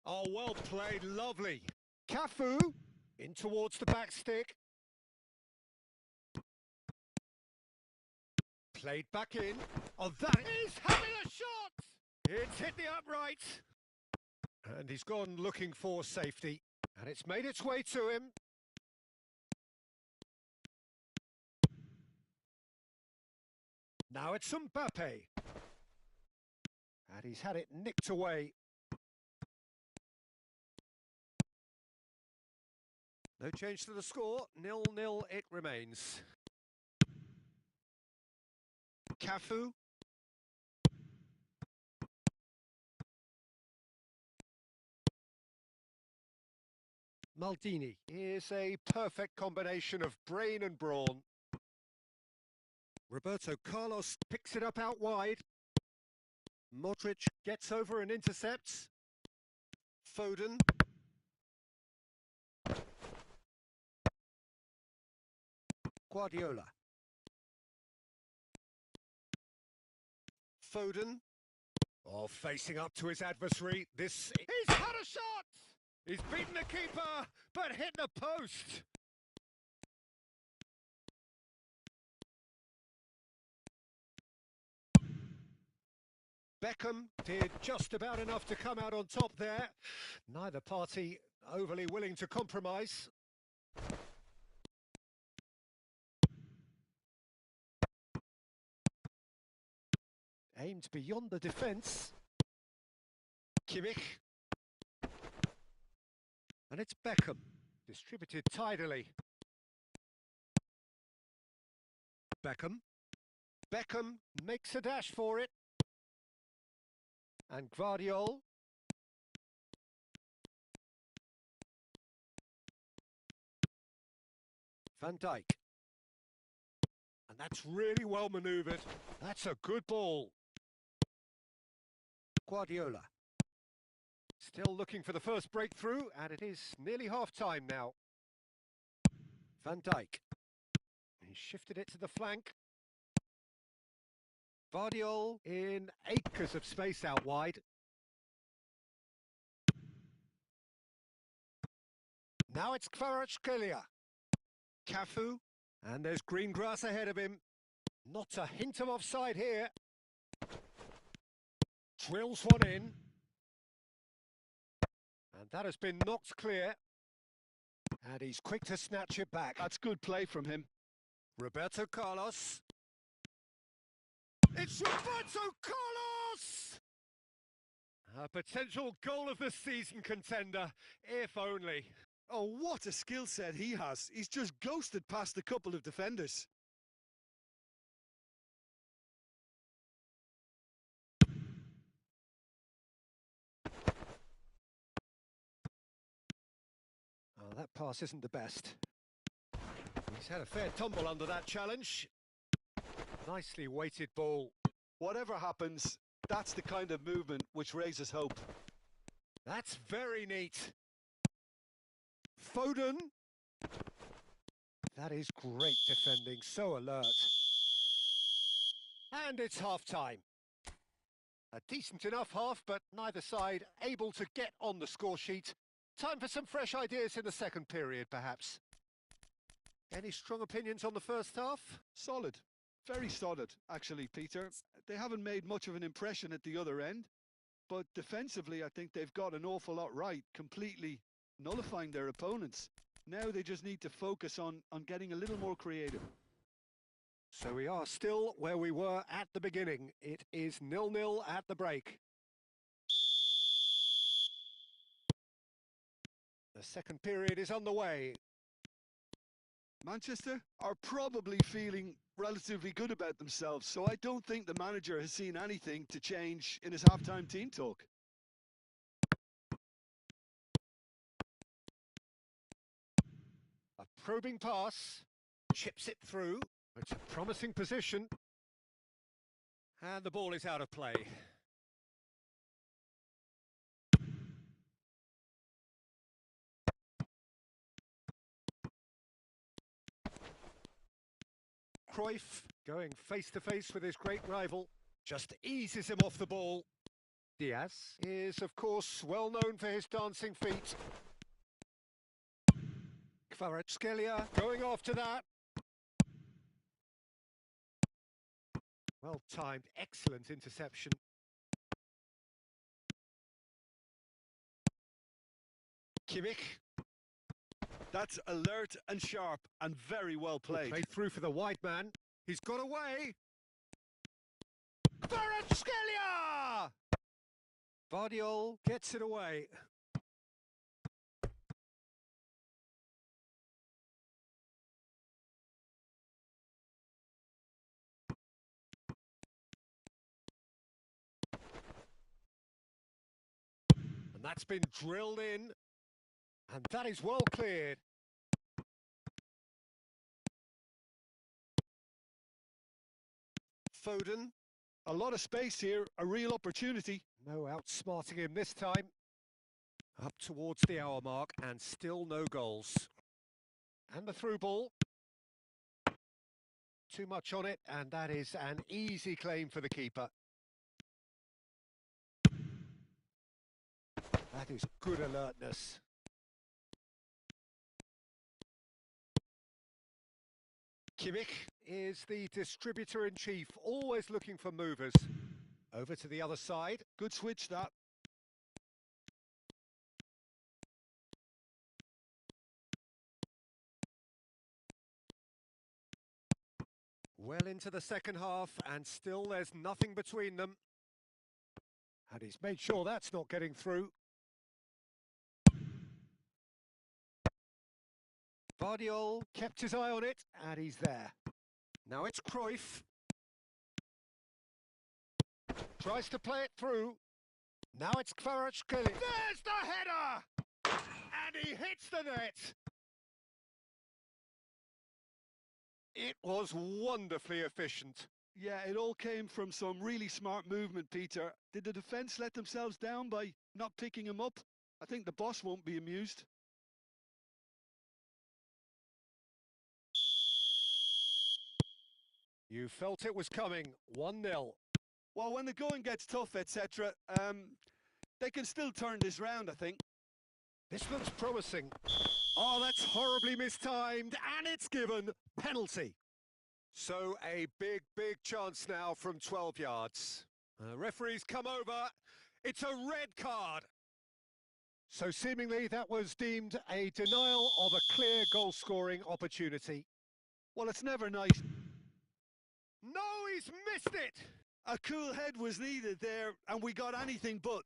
[SPEAKER 1] Oh, well played, lovely. Cafu in towards the back stick. Played back in. Oh, that is having a shot! It's hit the upright. And he's gone looking for safety. And it's made its way to him. Now it's Mbappe. And he's had it nicked away. No change to the score. 0-0 it remains. Cafu. Maldini is a perfect combination of brain and brawn. Roberto Carlos picks it up out wide. Modric gets over and intercepts. Foden. Guardiola. Foden. Oh, facing up to his adversary. He's had a shot! He's beaten the keeper, but hit the post. Beckham did just about enough to come out on top there. Neither party overly willing to compromise. Aimed beyond the defence. Kimmich. And it's Beckham, distributed tidily. Beckham. Beckham makes a dash for it. And Gvardiol. Van Dijk. And that's really well manoeuvred. That's a good ball. Guardiola. Still looking for the first breakthrough, and it is nearly half-time now. Van Dijk. He shifted it to the flank. Vardiol in acres of space out wide. Now it's Kvaratskhelia. Cafu. And there's green grass ahead of him. Not a hint of offside here. Drills one in. And that has been knocked clear. And he's quick to snatch it back.
[SPEAKER 2] That's good play from him.
[SPEAKER 1] Roberto Carlos. It's Roberto Carlos! A potential goal of the season contender, if only.
[SPEAKER 2] Oh, what a skill set he has. He's just ghosted past a couple of defenders.
[SPEAKER 1] Oh, that pass isn't the best. He's had a fair tumble under that challenge. Nicely weighted ball.
[SPEAKER 2] Whatever happens, that's the kind of movement which raises hope.
[SPEAKER 1] That's very neat. Foden. That is great defending, so alert. And it's half-time. A decent enough half, but neither side able to get on the score sheet. Time for some fresh ideas in the second period, perhaps. Any strong opinions on the first half?
[SPEAKER 2] Solid. Very solid, actually, Peter. They haven't made much of an impression at the other end, but defensively, I think they've got an awful lot right, completely nullifying their opponents. Now they just need to focus on getting a little more creative.
[SPEAKER 1] So we are still where we were at the beginning. It is 0-0 at the break. The second period is underway.
[SPEAKER 2] Manchester are probably feeling relatively good about themselves, so I don't think the manager has seen anything to change in his half-time team talk.
[SPEAKER 1] A probing pass, chips it through. It's a promising position. And the ball is out of play. Cruyff going face-to-face with his great rival. Just eases him off the ball. Diaz is, of course, well known for his dancing feet. Kvaratskhelia going after that. Well-timed, excellent interception. Kimmich.
[SPEAKER 2] That's alert and sharp and very well played.
[SPEAKER 1] Played through for the wide man. He's got away. Kvaratskhelia! Vardiol gets it away. And that's been drilled in. And that is well cleared. Foden.
[SPEAKER 2] A lot of space here, a real opportunity.
[SPEAKER 1] No outsmarting him this time. Up towards the hour mark and still no goals. And the through ball. Too much on it, and that is an easy claim for the keeper. That is good alertness. Kimmich is the distributor-in-chief, always looking for movers. Over to the other side.
[SPEAKER 2] Good switch, that.
[SPEAKER 1] Well into the second half, and still there's nothing between them. And he's made sure that's not getting through. Vardiol kept his eye on it, and he's there. Now it's Cruyff. Tries to play it through. Now it's Kvaratskhelia. There's the header! And he hits the net. It was wonderfully efficient.
[SPEAKER 2] Yeah, it all came from some really smart movement, Peter. Did the defence let themselves down by not picking him up? I think the boss won't be amused.
[SPEAKER 1] You felt it was coming. 1-0.
[SPEAKER 2] Well, when the going gets tough, etc., they can still turn this round, I think.
[SPEAKER 1] This looks promising. Oh, that's horribly mistimed, and it's given penalty. So a big, big chance now from 12 yards. Referee's come over. It's a red card. So seemingly that was deemed a denial of a clear goal-scoring opportunity.
[SPEAKER 2] Well, it's never nice.
[SPEAKER 1] No, he's missed it!
[SPEAKER 2] A cool head was needed there, and we got anything but.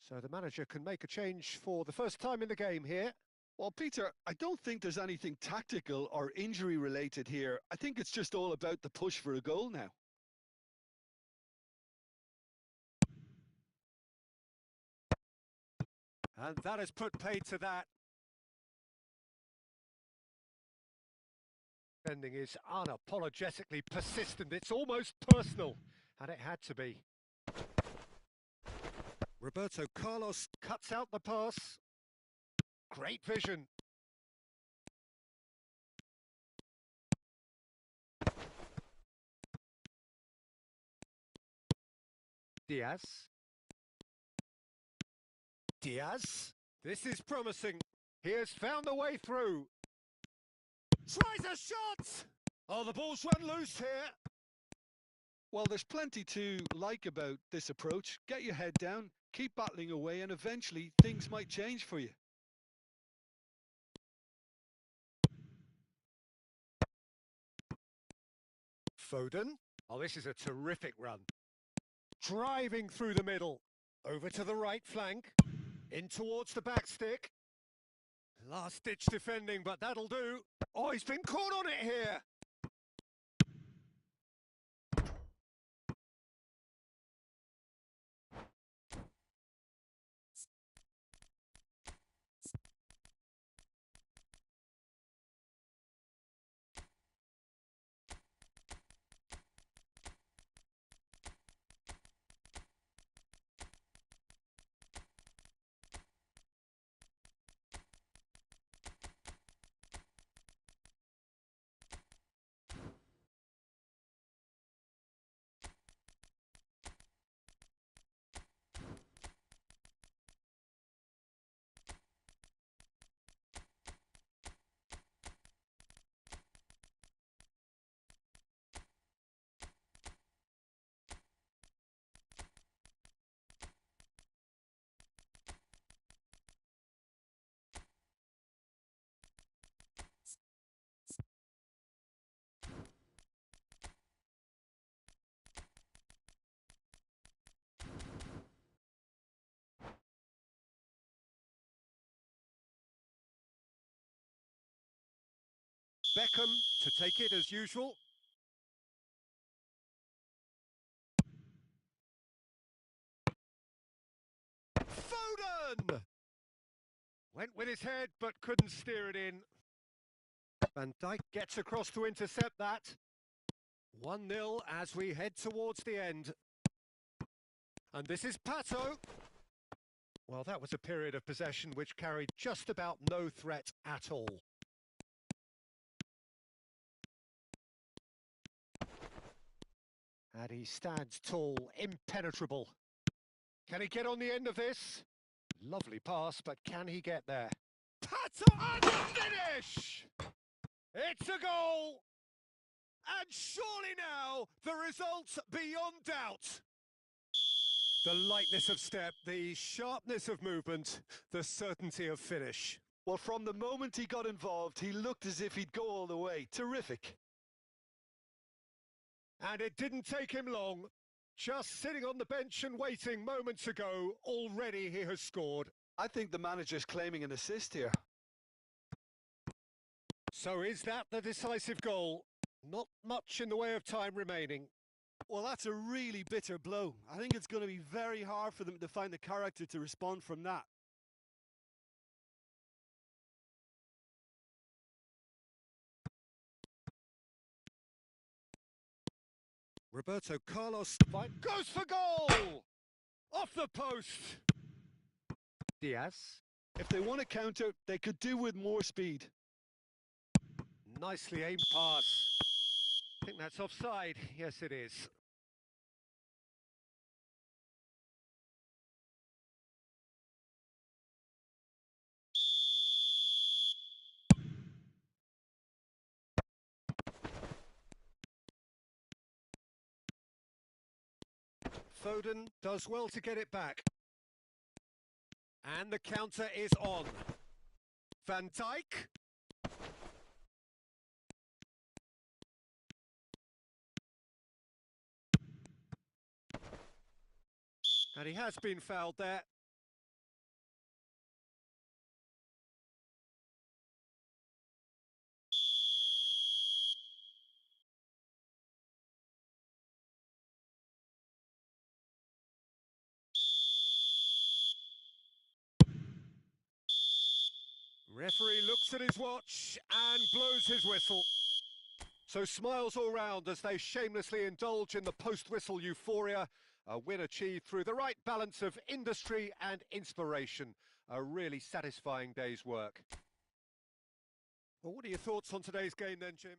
[SPEAKER 1] So the manager can make a change for the first time in the game here.
[SPEAKER 2] Well, Peter, I don't think there's anything tactical or injury related here. I think it's just all about the push for a goal now.
[SPEAKER 1] And that has put paid to that. Defending is unapologetically persistent. It's almost personal, and it had to be. Roberto Carlos cuts out the pass. Great vision. Diaz. Diaz. This is promising. He has found a way through. Tries a shot! Oh, the ball's run loose here.
[SPEAKER 2] Well, there's plenty to like about this approach. Get your head down, keep battling away, and eventually things might change for you.
[SPEAKER 1] Foden. Oh, this is a terrific run. Driving through the middle. Over to the right flank. In towards the back stick. Last-ditch defending, but that'll do. Oh, he's been caught on it here. Beckham to take it as usual. Foden! Went with his head but couldn't steer it in. Van Dijk gets across to intercept that. 1-0 as we head towards the end. And this is Pato. Well, that was a period of possession which carried just about no threat at all. And he stands tall, impenetrable. Can he get on the end of this? Lovely pass, but can he get there? Pato and the finish! It's a goal! And surely now, the result beyond doubt. The lightness of step, the sharpness of movement, the certainty of finish.
[SPEAKER 2] Well, from the moment he got involved, he looked as if he'd go all the way. Terrific.
[SPEAKER 1] And it didn't take him long. Just sitting on the bench and waiting moments ago, already he has scored.
[SPEAKER 2] I think the manager's claiming an assist here.
[SPEAKER 1] So is that the decisive goal? Not much in the way of time remaining.
[SPEAKER 3] Well, that's a really bitter blow. I think it's going to be very hard for them to find the character to respond from that.
[SPEAKER 1] Roberto Carlos goes for goal! Off the post! Diaz.
[SPEAKER 2] If they want to counter, they could do with more speed.
[SPEAKER 1] Nicely aimed pass. I think that's offside. Yes, it is. Foden does well to get it back. And the counter is on. Van Dijk. And he has been fouled there. Referee looks at his watch and blows his whistle. So smiles all round as they shamelessly indulge in the post-whistle euphoria. A win achieved through the right balance of industry and inspiration. A really satisfying day's work. Well, what are your thoughts on today's game then, Jim?